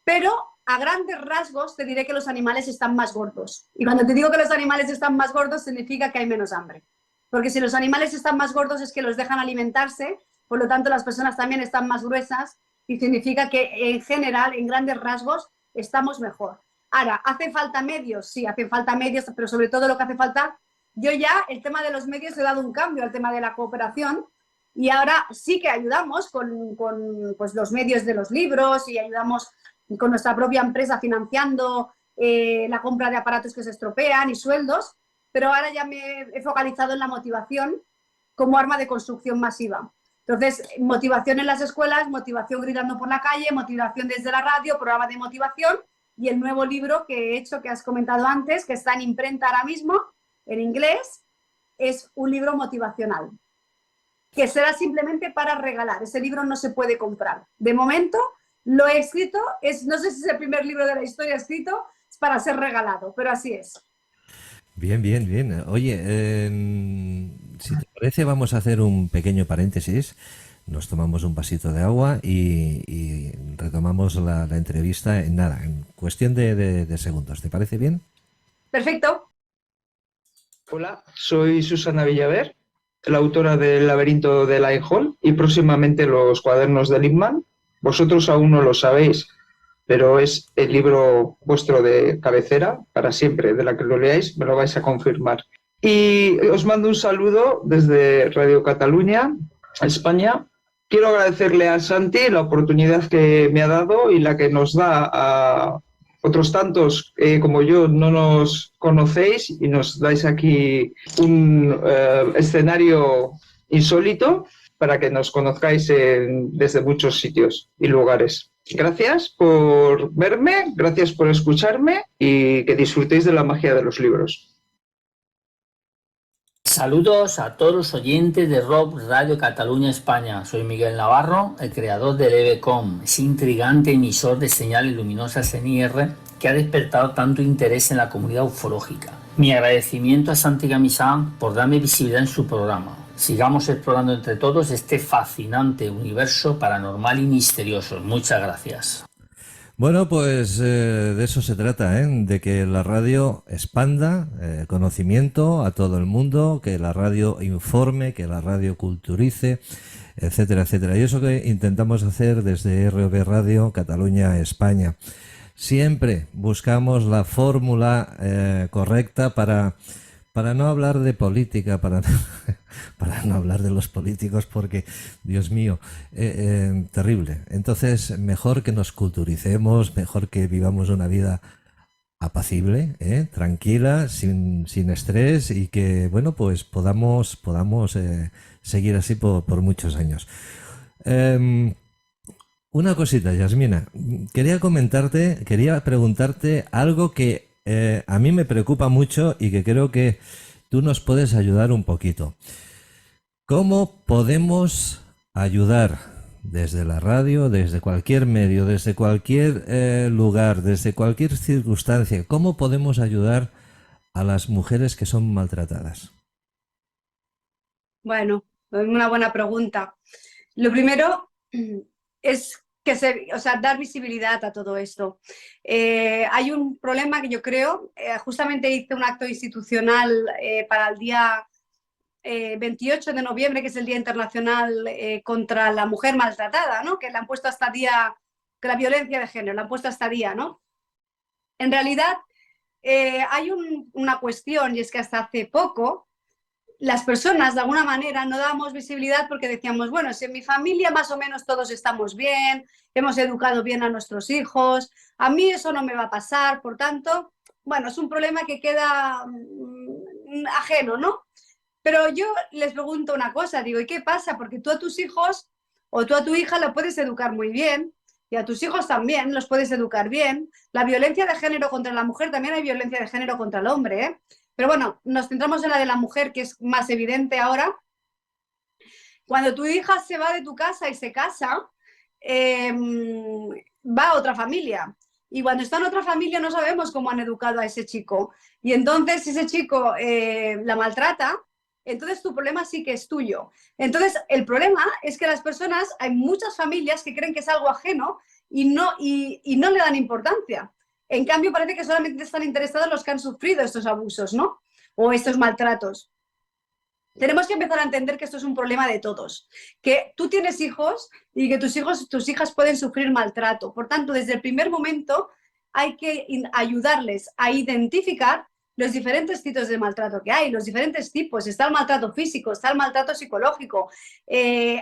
Speaker 4: Pero a grandes rasgos te diré que los animales están más gordos. Y cuando te digo que los animales están más gordos significa que hay menos hambre. Porque si los animales están más gordos es que los dejan alimentarse, por lo tanto las personas también están más gruesas y significa que en general, en grandes rasgos, estamos mejor. Ahora, ¿hace falta medios? Sí, hacen falta medios, pero sobre todo lo que hace falta, yo ya el tema de los medios he dado un cambio al tema de la cooperación y ahora sí que ayudamos con pues, los medios de los libros y ayudamos con nuestra propia empresa financiando la compra de aparatos que se estropean y sueldos, pero ahora ya me he focalizado en la motivación como arma de construcción masiva. Entonces, motivación en las escuelas, motivación gritando por la calle, motivación desde la radio, programa de motivación y el nuevo libro que he hecho, que has comentado antes, que está en imprenta ahora mismo, en inglés, es un libro motivacional, que será simplemente para regalar. Ese libro no se puede comprar. De momento, lo he escrito, no sé si es el primer libro de la historia escrito, es para ser regalado, pero así es.
Speaker 2: Bien, bien, bien. Oye, si te parece, vamos a hacer un pequeño paréntesis. Nos tomamos un vasito de agua y retomamos la entrevista en nada, en cuestión de segundos. ¿Te parece bien?
Speaker 4: Perfecto.
Speaker 6: Hola, soy Susana Villaver, la autora del Laberinto de Lighthall y próximamente los cuadernos de Lippmann. Vosotros aún no lo sabéis, pero es el libro vuestro de cabecera para siempre, de la que lo leáis, me lo vais a confirmar. Y os mando un saludo desde Radio Cataluña, España. Quiero agradecerle a Santi la oportunidad que me ha dado y la que nos da a otros tantos como yo no nos conocéis y nos dais aquí un escenario insólito para que nos conozcáis desde muchos sitios y lugares. Gracias por verme, gracias por escucharme y que disfrutéis de la magia de los libros.
Speaker 7: Saludos a todos los oyentes de Rock Radio Cataluña España. Soy Miguel Navarro, el creador del EVECOM, ese intrigante emisor de señales luminosas en IR que ha despertado tanto interés en la comunidad ufológica. Mi agradecimiento a Santi Gamisán por darme visibilidad en su programa. Sigamos explorando entre todos este fascinante universo paranormal y misterioso. Muchas gracias.
Speaker 2: Bueno, pues de eso se trata, ¿eh? De que la radio expanda conocimiento a todo el mundo, que la radio informe, que la radio culturice, etcétera, etcétera. Y eso que intentamos hacer desde ROV Radio Cataluña España. Siempre buscamos la fórmula correcta para no hablar de política, para no hablar de los políticos, porque, Dios mío, terrible. Entonces, mejor que nos culturicemos, mejor que vivamos una vida apacible, tranquila, sin estrés y que, bueno, pues podamos seguir así por muchos años. Una cosita, Yasmina, quería preguntarte algo que a mí me preocupa mucho y que creo que tú nos puedes ayudar un poquito. ¿Cómo podemos ayudar desde la radio, desde cualquier medio, desde cualquier lugar, desde cualquier circunstancia? ¿Cómo podemos ayudar a las mujeres que son maltratadas?
Speaker 4: Bueno, una buena pregunta. Lo primero es que dar visibilidad a todo esto. Hay un problema que yo creo, justamente hice un acto institucional para el Día 28 de noviembre, que es el Día Internacional contra la Mujer Maltratada, ¿no? Que le han puesto hasta día, que la violencia de género, le han puesto hasta día, ¿no? En realidad hay una cuestión, y es que hasta hace poco las personas de alguna manera no dábamos visibilidad porque decíamos, bueno, si en mi familia más o menos todos estamos bien, hemos educado bien a nuestros hijos, a mí eso no me va a pasar, por tanto, bueno, es un problema que queda ajeno, ¿no? Pero yo les pregunto una cosa, digo, ¿y qué pasa? Porque tú a tus hijos o tú a tu hija la puedes educar muy bien y a tus hijos también los puedes educar bien. La violencia de género contra la mujer, también hay violencia de género contra el hombre, ¿eh? Pero bueno, nos centramos en la de la mujer, que es más evidente ahora. Cuando tu hija se va de tu casa y se casa, va a otra familia. Y cuando está en otra familia no sabemos cómo han educado a ese chico. Y entonces si ese chico la maltrata, entonces tu problema sí que es tuyo. Entonces el problema es que las personas, hay muchas familias que creen que es algo ajeno y no le dan importancia. En cambio, parece que solamente están interesados los que han sufrido estos abusos, ¿no? O estos maltratos. Tenemos que empezar a entender que esto es un problema de todos. Que tú tienes hijos y que tus hijas pueden sufrir maltrato. Por tanto, desde el primer momento hay que ayudarles a identificar los diferentes tipos de maltrato que hay, los diferentes tipos. Está el maltrato físico, está el maltrato psicológico.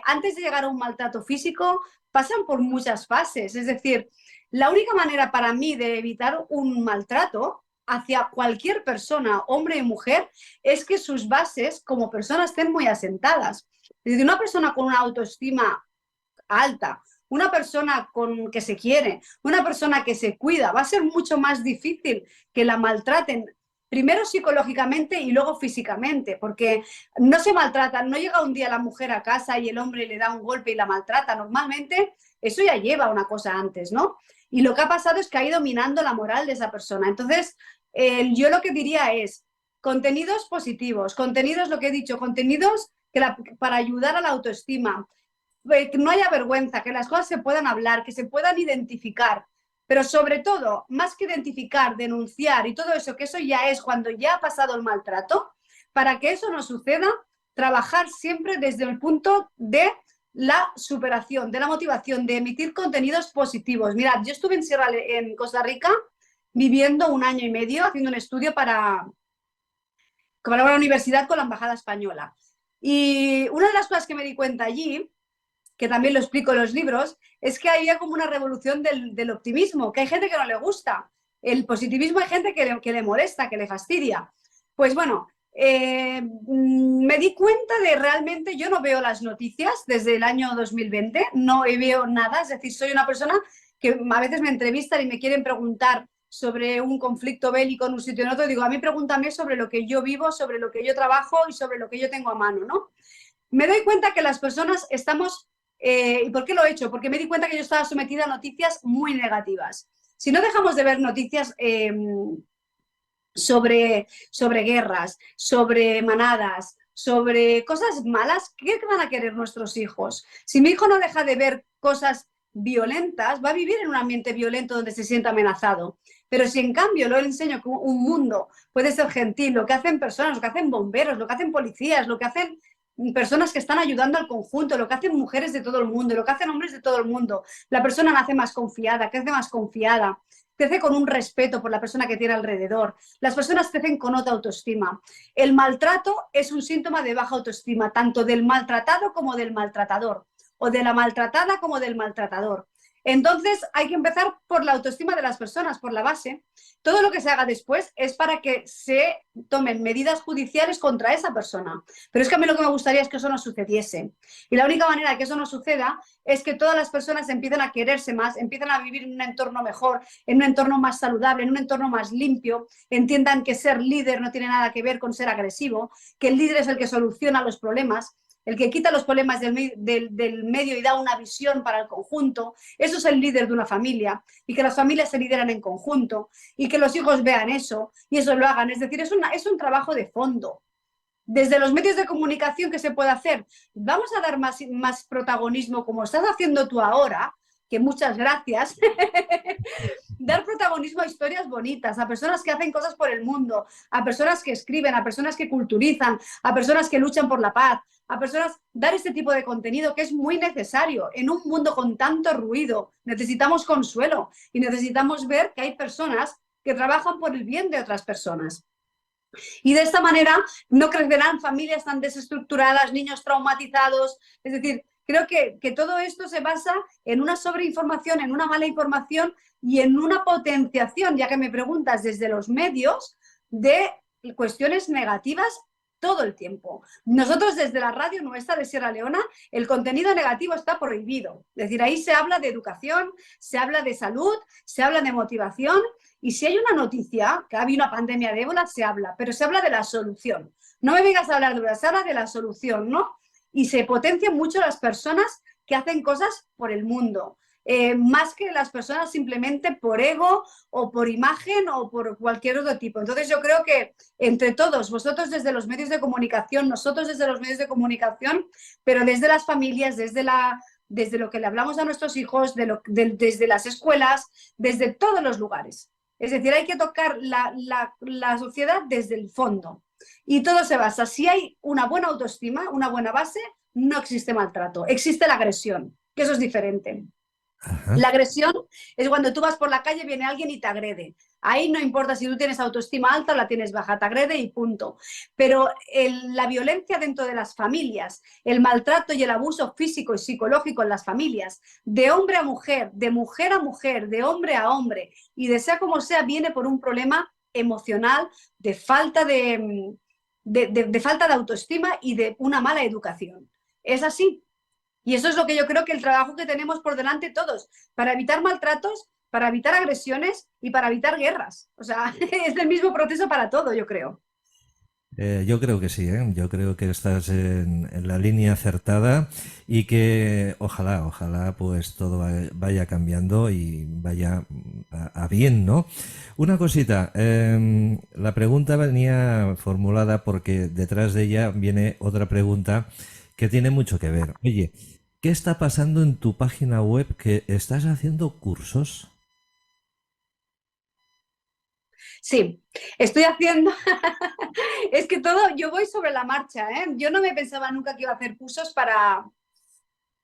Speaker 4: Antes de llegar a un maltrato físico, pasan por muchas fases. Es decir, la única manera para mí de evitar un maltrato hacia cualquier persona, hombre y mujer, es que sus bases como personas estén muy asentadas. Desde una persona con una autoestima alta, una persona que se quiere, una persona que se cuida, va a ser mucho más difícil que la maltraten, primero psicológicamente y luego físicamente, porque no se maltrata, no llega un día la mujer a casa y el hombre le da un golpe y la maltrata. Normalmente eso ya lleva una cosa antes, ¿no? Y lo que ha pasado es que ha ido minando la moral de esa persona. Entonces, yo lo que diría es contenidos positivos, contenidos, lo que he dicho, contenidos para ayudar a la autoestima, que no haya vergüenza, que las cosas se puedan hablar, que se puedan identificar, pero sobre todo, más que identificar, denunciar y todo eso, que eso ya es cuando ya ha pasado el maltrato, para que eso no suceda, trabajar siempre desde el punto de la superación, de la motivación, de emitir contenidos positivos. Mirad, yo estuve en Costa Rica viviendo 1 año y medio haciendo un estudio para una universidad con la Embajada Española. Y una de las cosas que me di cuenta allí, que también lo explico en los libros, es que había como una revolución del optimismo, que hay gente que no le gusta. El positivismo hay gente que le molesta, que le fastidia. Pues bueno, me di cuenta de realmente, yo no veo las noticias desde el año 2020, no veo nada, es decir, soy una persona que a veces me entrevistan y me quieren preguntar sobre un conflicto bélico en un sitio o en otro, digo, a mí pregúntame sobre lo que yo vivo, sobre lo que yo trabajo y sobre lo que yo tengo a mano, ¿no? Me doy cuenta que las personas estamos, ¿y por qué lo he hecho? Porque me di cuenta que yo estaba sometida a noticias muy negativas. Si no dejamos de ver noticias sobre guerras, sobre manadas, sobre cosas malas, ¿qué van a querer nuestros hijos? Si mi hijo no deja de ver cosas violentas, va a vivir en un ambiente violento donde se sienta amenazado. Pero si en cambio le enseño que un mundo puede ser gentil, lo que hacen personas, lo que hacen bomberos, lo que hacen policías, lo que hacen personas que están ayudando al conjunto, lo que hacen mujeres de todo el mundo, lo que hacen hombres de todo el mundo, la persona nace más confiada, crece más confiada, crece con un respeto por la persona que tiene alrededor. Las personas crecen con otra autoestima. El maltrato es un síntoma de baja autoestima, tanto del maltratado como del maltratador, o de la maltratada como del maltratador. Entonces hay que empezar por la autoestima de las personas, por la base. Todo lo que se haga después es para que se tomen medidas judiciales contra esa persona. Pero es que a mí lo que me gustaría es que eso no sucediese. Y la única manera de que eso no suceda es que todas las personas empiecen a quererse más, empiecen a vivir en un entorno mejor, en un entorno más saludable, en un entorno más limpio, entiendan que ser líder no tiene nada que ver con ser agresivo, que el líder es el que soluciona los problemas, el que quita los problemas del medio y da una visión para el conjunto. Eso es el líder de una familia, y que las familias se lideran en conjunto y que los hijos vean eso y eso lo hagan. Es decir, es un trabajo de fondo. Desde los medios de comunicación, ¿qué se puede hacer? Vamos a dar más protagonismo, como estás haciendo tú ahora, que muchas gracias, dar protagonismo a historias bonitas, a personas que hacen cosas por el mundo, a personas que escriben, a personas que culturizan, a personas que luchan por la paz, a personas, dar este tipo de contenido que es muy necesario en un mundo con tanto ruido. Necesitamos consuelo y necesitamos ver que hay personas que trabajan por el bien de otras personas. Y de esta manera no crecerán familias tan desestructuradas, niños traumatizados. Es decir, creo que todo esto se basa en una sobreinformación, en una mala información y en una potenciación, ya que me preguntas, desde los medios, de cuestiones negativas todo el tiempo. Nosotros desde la radio nuestra de Sierra Leona, el contenido negativo está prohibido. Es decir, ahí se habla de educación, se habla de salud, se habla de motivación, y si hay una noticia, que ha habido una pandemia de ébola, se habla, pero se habla de la solución. No me vengas a hablar de ébola, se habla de la solución, ¿no? Y se potencian mucho las personas que hacen cosas por el mundo. Más que las personas simplemente por ego o por imagen o por cualquier otro tipo. Entonces yo creo que entre todos, vosotros desde los medios de comunicación, nosotros desde los medios de comunicación, pero desde las familias, desde lo que le hablamos a nuestros hijos, desde las escuelas, desde todos los lugares. Es decir, hay que tocar la sociedad desde el fondo. Y todo se basa, si hay una buena autoestima, una buena base, no existe maltrato, existe la agresión, que eso es diferente.
Speaker 2: Ajá.
Speaker 4: La agresión es cuando tú vas por la calle, viene alguien y te agrede. Ahí no importa si tú tienes autoestima alta o la tienes baja, te agrede y punto. Pero la violencia dentro de las familias, el maltrato y el abuso físico y psicológico en las familias, de hombre a mujer, de mujer a mujer, de hombre a hombre, y de sea como sea, viene por un problema emocional, de falta de falta de autoestima y de una mala educación. Es así. Y eso es lo que yo creo que el trabajo que tenemos por delante todos, para evitar maltratos, para evitar agresiones y para evitar guerras. O sea, es el mismo proceso para todo, yo creo.
Speaker 2: Yo creo que sí, ¿eh? Yo creo que estás en la línea acertada y que ojalá pues todo vaya cambiando y vaya a bien, ¿no? Una cosita, la pregunta venía formulada porque detrás de ella viene otra pregunta que tiene mucho que ver. Oye, ¿qué está pasando en tu página web que estás haciendo cursos?
Speaker 4: Sí, estoy haciendo, es que todo, yo voy sobre la marcha, ¿eh? Yo no me pensaba nunca que iba a hacer cursos para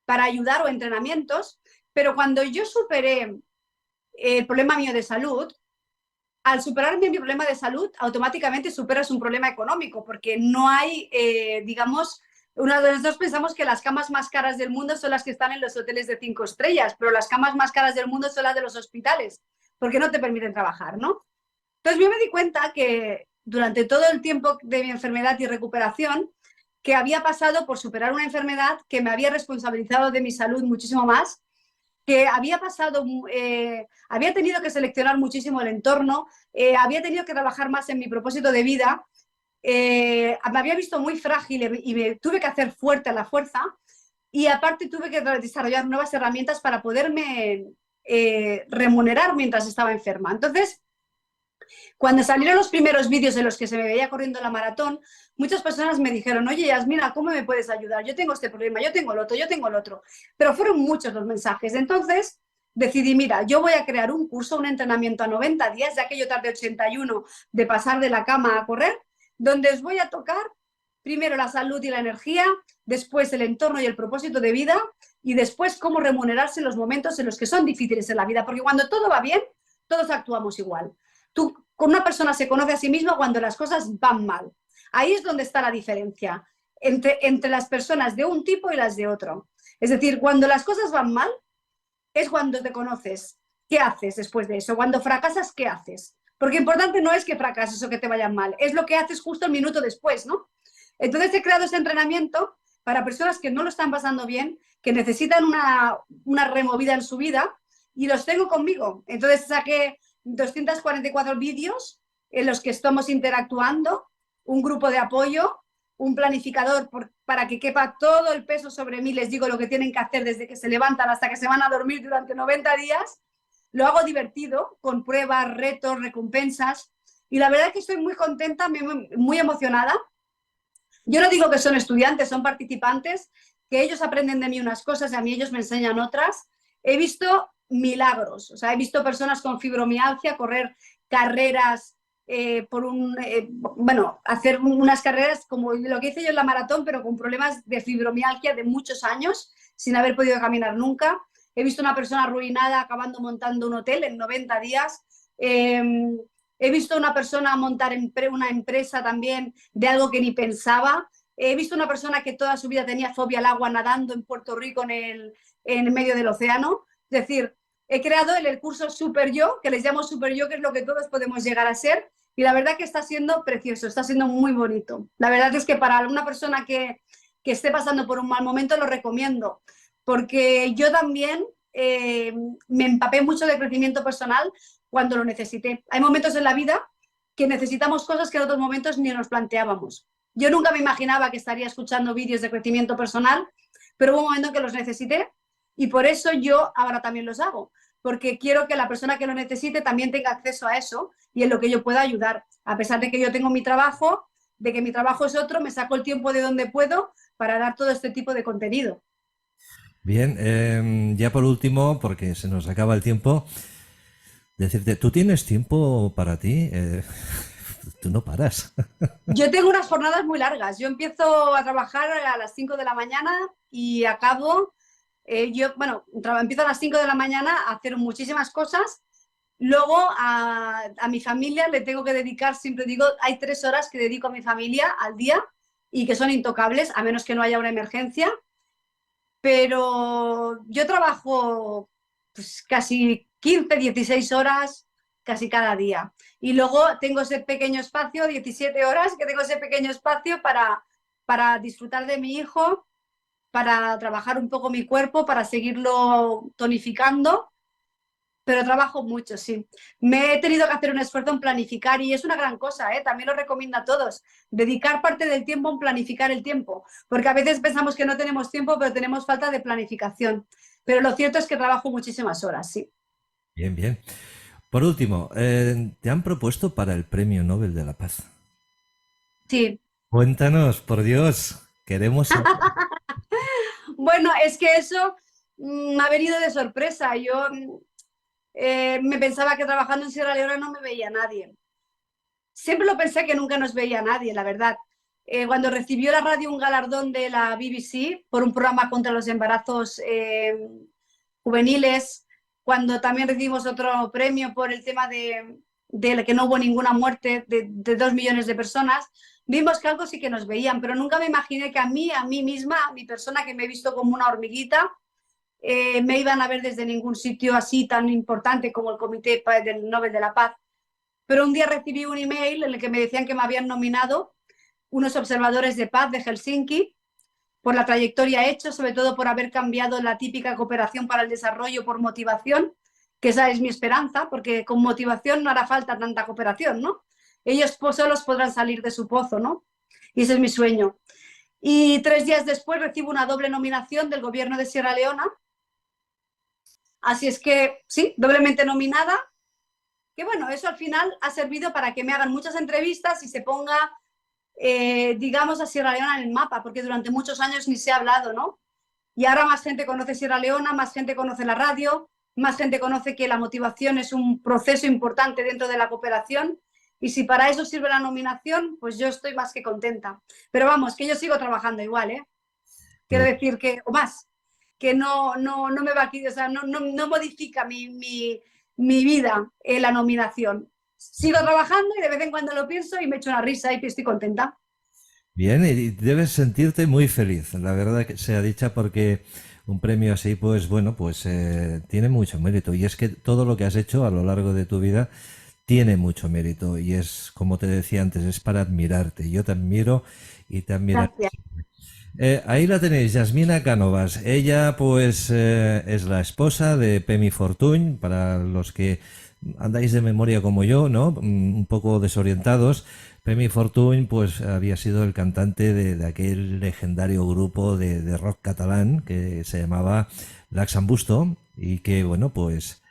Speaker 4: ayudar o entrenamientos, pero cuando yo superé el problema mío de salud, al superar mi problema de salud, automáticamente superas un problema económico, porque no hay, digamos, uno de los dos pensamos que las camas más caras del mundo son las que están en los hoteles de 5 estrellas, pero las camas más caras del mundo son las de los hospitales, porque no te permiten trabajar, ¿no? Entonces yo me di cuenta que durante todo el tiempo de mi enfermedad y recuperación, que había pasado por superar una enfermedad que me había responsabilizado de mi salud muchísimo más, que había pasado, había tenido que seleccionar muchísimo el entorno, había tenido que trabajar más en mi propósito de vida, me había visto muy frágil y me tuve que hacer fuerte a la fuerza, y aparte tuve que desarrollar nuevas herramientas para poderme remunerar mientras estaba enferma. Entonces, cuando salieron los primeros vídeos en los que se me veía corriendo la maratón, muchas personas me dijeron, oye, Yasmina, ¿cómo me puedes ayudar? Yo tengo este problema, yo tengo el otro, yo tengo el otro. Pero fueron muchos los mensajes. Entonces decidí, mira, yo voy a crear un curso, un entrenamiento a 90 días, ya que yo tardé 81 de pasar de la cama a correr, donde os voy a tocar primero la salud y la energía, después el entorno y el propósito de vida, y después cómo remunerarse en los momentos en los que son difíciles en la vida. Porque cuando todo va bien, todos actuamos igual. Con una persona se conoce a sí misma cuando las cosas van mal. Ahí es donde está la diferencia entre las personas de un tipo y las de otro. Es decir, cuando las cosas van mal, es cuando te conoces. ¿Qué haces después de eso? Cuando fracasas, ¿qué haces? Porque importante no es que fracases o que te vayan mal, es lo que haces justo el minuto después, ¿no? Entonces he creado este entrenamiento para personas que no lo están pasando bien, que necesitan una removida en su vida, y los tengo conmigo. Entonces saqué 244 vídeos en los que estamos interactuando, un grupo de apoyo, un planificador para que quepa todo el peso sobre mí, les digo lo que tienen que hacer desde que se levantan hasta que se van a dormir durante 90 días, lo hago divertido, con pruebas, retos, recompensas, y la verdad es que estoy muy contenta, muy emocionada. Yo no digo que son estudiantes, son participantes, que ellos aprenden de mí unas cosas y a mí ellos me enseñan otras. He visto milagros. O sea, he visto personas con fibromialgia correr carreras bueno, hacer unas carreras como lo que hice yo en la maratón, pero con problemas de fibromialgia de muchos años, sin haber podido caminar nunca. He visto una persona arruinada acabando montando un hotel en 90 días. He visto una persona montar una empresa también de algo que ni pensaba. He visto una persona que toda su vida tenía fobia al agua nadando en Puerto Rico en el medio del océano. Es decir, he creado el curso Super Yo, que les llamo Super Yo, que es lo que todos podemos llegar a ser. Y la verdad que está siendo precioso, está siendo muy bonito. La verdad es que para alguna persona que esté pasando por un mal momento lo recomiendo, porque yo también me empapé mucho de crecimiento personal cuando lo necesité. Hay momentos en la vida que necesitamos cosas que en otros momentos ni nos planteábamos. Yo nunca me imaginaba que estaría escuchando vídeos de crecimiento personal, pero hubo un momento en que los necesité y por eso yo ahora también los hago, porque quiero que la persona que lo necesite también tenga acceso a eso y en lo que yo pueda ayudar. A pesar de que yo tengo mi trabajo, de que mi trabajo es otro, me saco el tiempo de donde puedo para dar todo este tipo de contenido.
Speaker 2: Bien, ya por último, porque se nos acaba el tiempo, decirte, ¿tú tienes tiempo para ti? Tú no paras.
Speaker 4: Yo tengo unas jornadas muy largas. Yo empiezo a trabajar a las 5 de la mañana y acabo, empiezo a las 5 de la mañana a hacer muchísimas cosas. Luego a mi familia le tengo que dedicar, siempre digo, hay 3 horas que dedico a mi familia al día y que son intocables, a menos que no haya una emergencia. Pero yo trabajo pues, casi 15, 16 horas casi cada día. Y luego tengo ese pequeño espacio, 17 horas, que tengo ese pequeño espacio para disfrutar de mi hijo, para trabajar un poco mi cuerpo, para seguirlo tonificando. Pero trabajo mucho, sí. Me he tenido que hacer un esfuerzo en planificar y es una gran cosa, ¿eh? También lo recomiendo a todos. Dedicar parte del tiempo en planificar el tiempo, porque a veces pensamos que no tenemos tiempo, pero tenemos falta de planificación. Pero lo cierto es que trabajo muchísimas horas, sí.
Speaker 2: Bien, bien. Por último, ¿te han propuesto para el Premio Nobel de la Paz?
Speaker 4: Sí.
Speaker 2: Cuéntanos, por Dios, queremos saber.
Speaker 4: Bueno, es que eso me ha venido de sorpresa. Yo me pensaba que trabajando en Sierra Leona no me veía nadie. Siempre lo pensé que nunca nos veía nadie, la verdad. Cuando recibió la radio un galardón de la BBC por un programa contra los embarazos juveniles, cuando también recibimos otro premio por el tema de que no hubo ninguna muerte de 2 millones de personas, vimos que algo sí que nos veían, pero nunca me imaginé que a mí misma, a mi persona que me he visto como una hormiguita, me iban a ver desde ningún sitio así tan importante como el Comité del Nobel de la Paz. Pero un día recibí un email en el que me decían que me habían nominado unos observadores de paz de Helsinki por la trayectoria hecha, sobre todo por haber cambiado la típica cooperación para el desarrollo por motivación, que esa es mi esperanza, porque con motivación no hará falta tanta cooperación, ¿no? Ellos solos podrán salir de su pozo, ¿no? Y ese es mi sueño. Y 3 días después recibo una doble nominación del gobierno de Sierra Leona. Así es que, sí, doblemente nominada. Que bueno, eso al final ha servido para que me hagan muchas entrevistas y se ponga, digamos, a Sierra Leona en el mapa, porque durante muchos años ni se ha hablado, ¿no? Y ahora más gente conoce Sierra Leona, más gente conoce la radio, más gente conoce que la motivación es un proceso importante dentro de la cooperación. Y si para eso sirve la nominación, pues yo estoy más que contenta. Pero vamos, que yo sigo trabajando igual, ¿eh? Quiero decir que, o más, que no me va aquí, o sea, no modifica mi vida en la nominación. Sigo trabajando y de vez en cuando lo pienso y me echo una risa y estoy contenta.
Speaker 2: Bien, y debes sentirte muy feliz, la verdad que sea dicha, porque un premio así, pues bueno, pues tiene mucho mérito. Y es que todo lo que has hecho a lo largo de tu vida tiene mucho mérito. Y es, como te decía antes, es para admirarte. Yo te admiro y te admiro.
Speaker 4: Gracias.
Speaker 2: Ahí la tenéis, Yasmina Cánovas. Ella, pues, es la esposa de Pemi Fortuny, para los que andáis de memoria como yo, ¿no? Un poco desorientados. Pemi Fortuny, pues, había sido el cantante de aquel legendario grupo de rock catalán que se llamaba L'Axambusto y que, bueno, pues,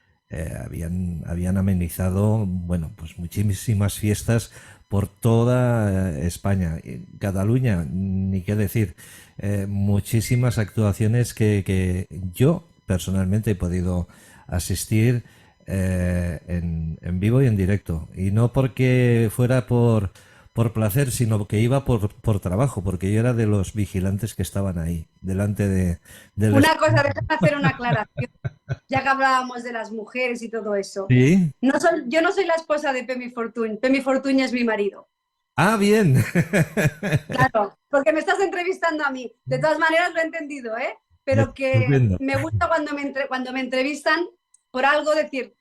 Speaker 2: habían amenizado, bueno, pues muchísimas fiestas por toda España. Cataluña, ni qué decir, muchísimas actuaciones que yo personalmente he podido asistir en vivo y en directo. Y no porque fuera por placer, sino que iba por trabajo, porque yo era de los vigilantes que estaban ahí, delante del...
Speaker 4: Una cosa, déjame hacer una aclaración, ya que hablábamos de las mujeres y todo eso.
Speaker 2: ¿Sí?
Speaker 4: Yo no soy la esposa de Pemi Fortuny. Pemi Fortuny es mi marido.
Speaker 2: Ah, bien.
Speaker 4: Claro, porque me estás entrevistando a mí. De todas maneras lo he entendido, ¿eh? Pero que
Speaker 2: Estupendo.
Speaker 4: me gusta cuando me entrevistan por algo decir,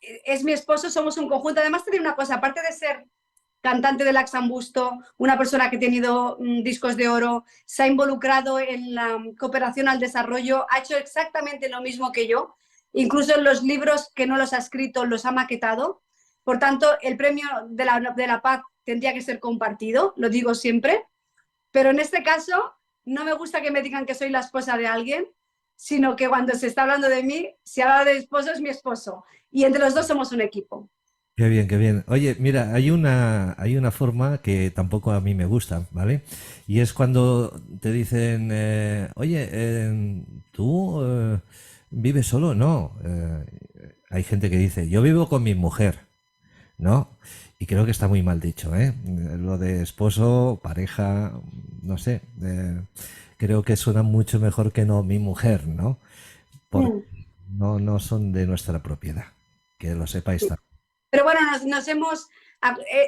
Speaker 4: es mi esposo, somos un conjunto. Además te digo una cosa, aparte de ser cantante de Laxambusto, una persona que ha tenido discos de oro, se ha involucrado en la cooperación al desarrollo, ha hecho exactamente lo mismo que yo, incluso en los libros que no los ha escrito, los ha maquetado. Por tanto, el premio de la paz tendría que ser compartido, lo digo siempre, pero en este caso no me gusta que me digan que soy la esposa de alguien, sino que cuando se está hablando de mí, si habla de esposo es mi esposo, y entre los dos somos un equipo.
Speaker 2: Qué bien, qué bien. Oye, mira, hay una forma que tampoco a mí me gusta, ¿vale? Y es cuando te dicen, oye, ¿tú vives solo? No. Hay gente que dice, yo vivo con mi mujer, ¿no? Y creo que está muy mal dicho, ¿eh? Lo de esposo, pareja, no sé. Creo que suena mucho mejor que no mi mujer, ¿no? Porque no son de nuestra propiedad. Que lo sepáis también.
Speaker 4: Pero bueno, nos hemos...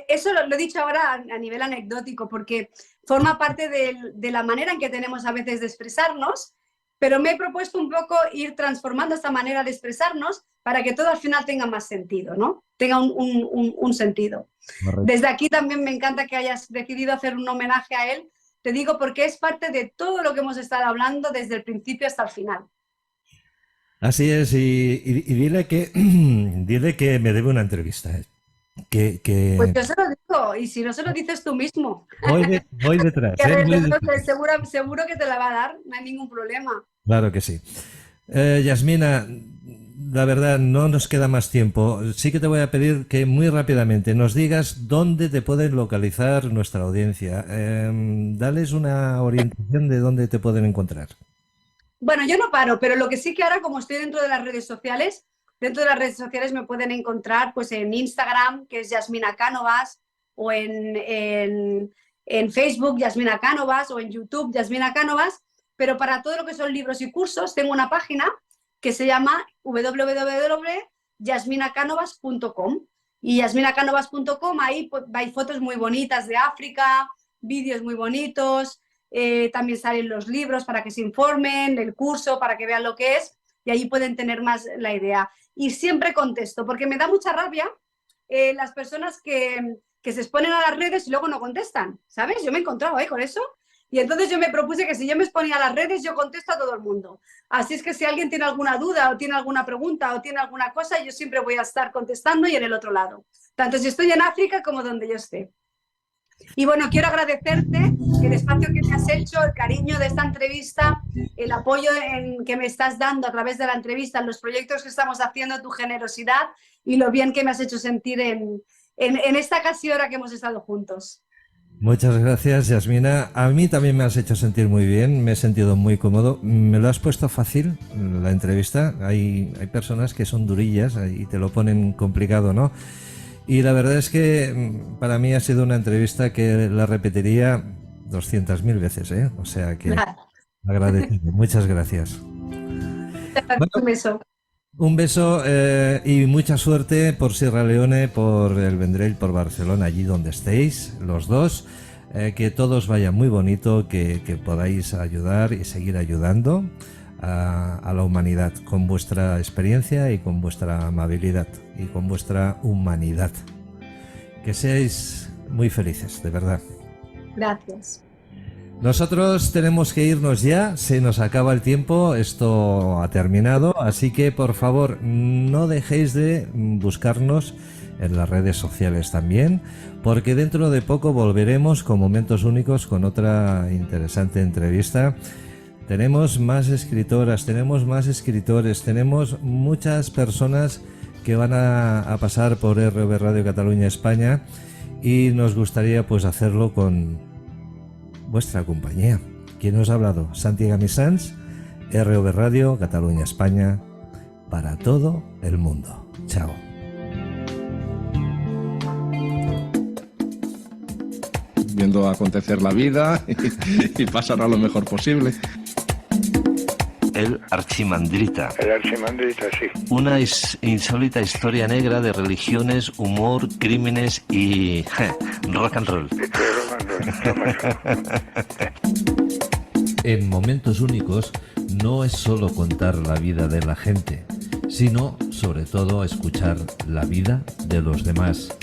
Speaker 4: Eso lo he dicho ahora a nivel anecdótico, porque forma parte de la manera en que tenemos a veces de expresarnos, pero me he propuesto un poco ir transformando esta manera de expresarnos para que todo al final tenga más sentido, ¿no? Tenga un sentido.
Speaker 2: Correcto.
Speaker 4: Desde aquí también me encanta que hayas decidido hacer un homenaje a él, te digo porque es parte de todo lo que hemos estado hablando desde el principio hasta el final.
Speaker 2: Así es, y dile que dile que me debe una entrevista.
Speaker 4: Pues yo se lo digo, y si no se lo dices tú mismo.
Speaker 2: Voy detrás.
Speaker 4: Seguro que te la va a dar, no hay ningún problema.
Speaker 2: Claro que sí. Yasmina, la verdad no nos queda más tiempo. Sí que te voy a pedir que muy rápidamente nos digas dónde te pueden localizar nuestra audiencia. Dales una orientación de dónde te pueden encontrar.
Speaker 4: Bueno, yo no paro, pero lo que sí que ahora, como estoy dentro de las redes sociales me pueden encontrar pues en Instagram, que es Yasmina Cánovas, o en Facebook, Yasmina Cánovas, o en YouTube, Yasmina Cánovas, pero para todo lo que son libros y cursos tengo una página que se llama www.yasminacánovas.com, y yasminacánovas.com, ahí pues, hay fotos muy bonitas de África, vídeos muy bonitos, también salen los libros para que se informen, el curso para que vean lo que es, y ahí pueden tener más la idea. Y siempre contesto, porque me da mucha rabia las personas que se exponen a las redes y luego no contestan, ¿sabes? Yo me he encontrado con eso, y entonces yo me propuse que si yo me exponía a las redes, yo contesto a todo el mundo. Así es que si alguien tiene alguna duda o tiene alguna pregunta o tiene alguna cosa, yo siempre voy a estar contestando y en el otro lado, tanto si estoy en África como donde yo esté. Y bueno, quiero agradecerte el espacio que me has hecho, el cariño de esta entrevista, el apoyo que me estás dando a través de la entrevista, en los proyectos que estamos haciendo, tu generosidad y lo bien que me has hecho sentir en esta casi hora que hemos estado juntos.
Speaker 2: Muchas gracias, Yasmina. A mí también me has hecho sentir muy bien, me he sentido muy cómodo. Me lo has puesto fácil, la entrevista. Hay personas que son durillas y te lo ponen complicado, ¿no? Y la verdad es que para mí ha sido una entrevista que la repetiría 200.000 veces, ¿eh? O sea que agradecido. Muchas gracias.
Speaker 4: Bueno, un beso.
Speaker 2: Un beso y mucha suerte por Sierra Leone, por el Vendrell, por Barcelona, allí donde estéis, los dos. Que todo os vaya muy bonito, que podáis ayudar y seguir ayudando a la humanidad con vuestra experiencia y con vuestra amabilidad y con vuestra humanidad. Que seáis muy felices, de verdad.
Speaker 4: Gracias.
Speaker 2: Nosotros tenemos que irnos ya, se nos acaba el tiempo, esto ha terminado, así que por favor no dejéis de buscarnos en las redes sociales también, porque dentro de poco volveremos con Momentos Únicos con otra interesante entrevista. Tenemos más escritoras, tenemos más escritores, tenemos muchas personas que van a pasar por RV Radio Cataluña España y nos gustaría pues hacerlo con vuestra compañía. ¿Quién os ha hablado? Santi Gamisans, RV Radio Cataluña España. para todo el mundo. Chao.
Speaker 3: Viendo acontecer la vida y pasará lo mejor posible.
Speaker 8: El Archimandrita.
Speaker 9: El Archimandrita, sí.
Speaker 8: Una insólita historia negra de religiones, humor, crímenes y rock and roll.
Speaker 2: En Momentos Únicos no es solo contar la vida de la gente, sino sobre todo escuchar la vida de los demás.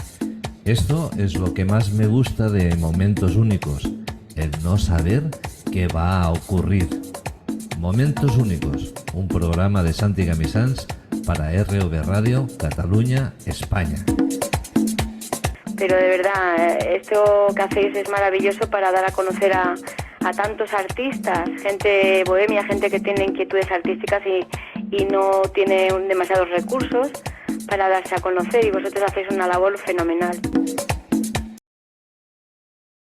Speaker 2: Esto es lo que más me gusta de Momentos Únicos, el no saber qué va a ocurrir. Momentos Únicos, un programa de Santi Gamisans para RV Radio, Cataluña, España.
Speaker 5: Pero de verdad, esto que hacéis es maravilloso para dar a conocer a tantos artistas, gente bohemia, gente que tiene inquietudes artísticas y no tiene demasiados recursos para darse a conocer, y vosotros hacéis una labor fenomenal.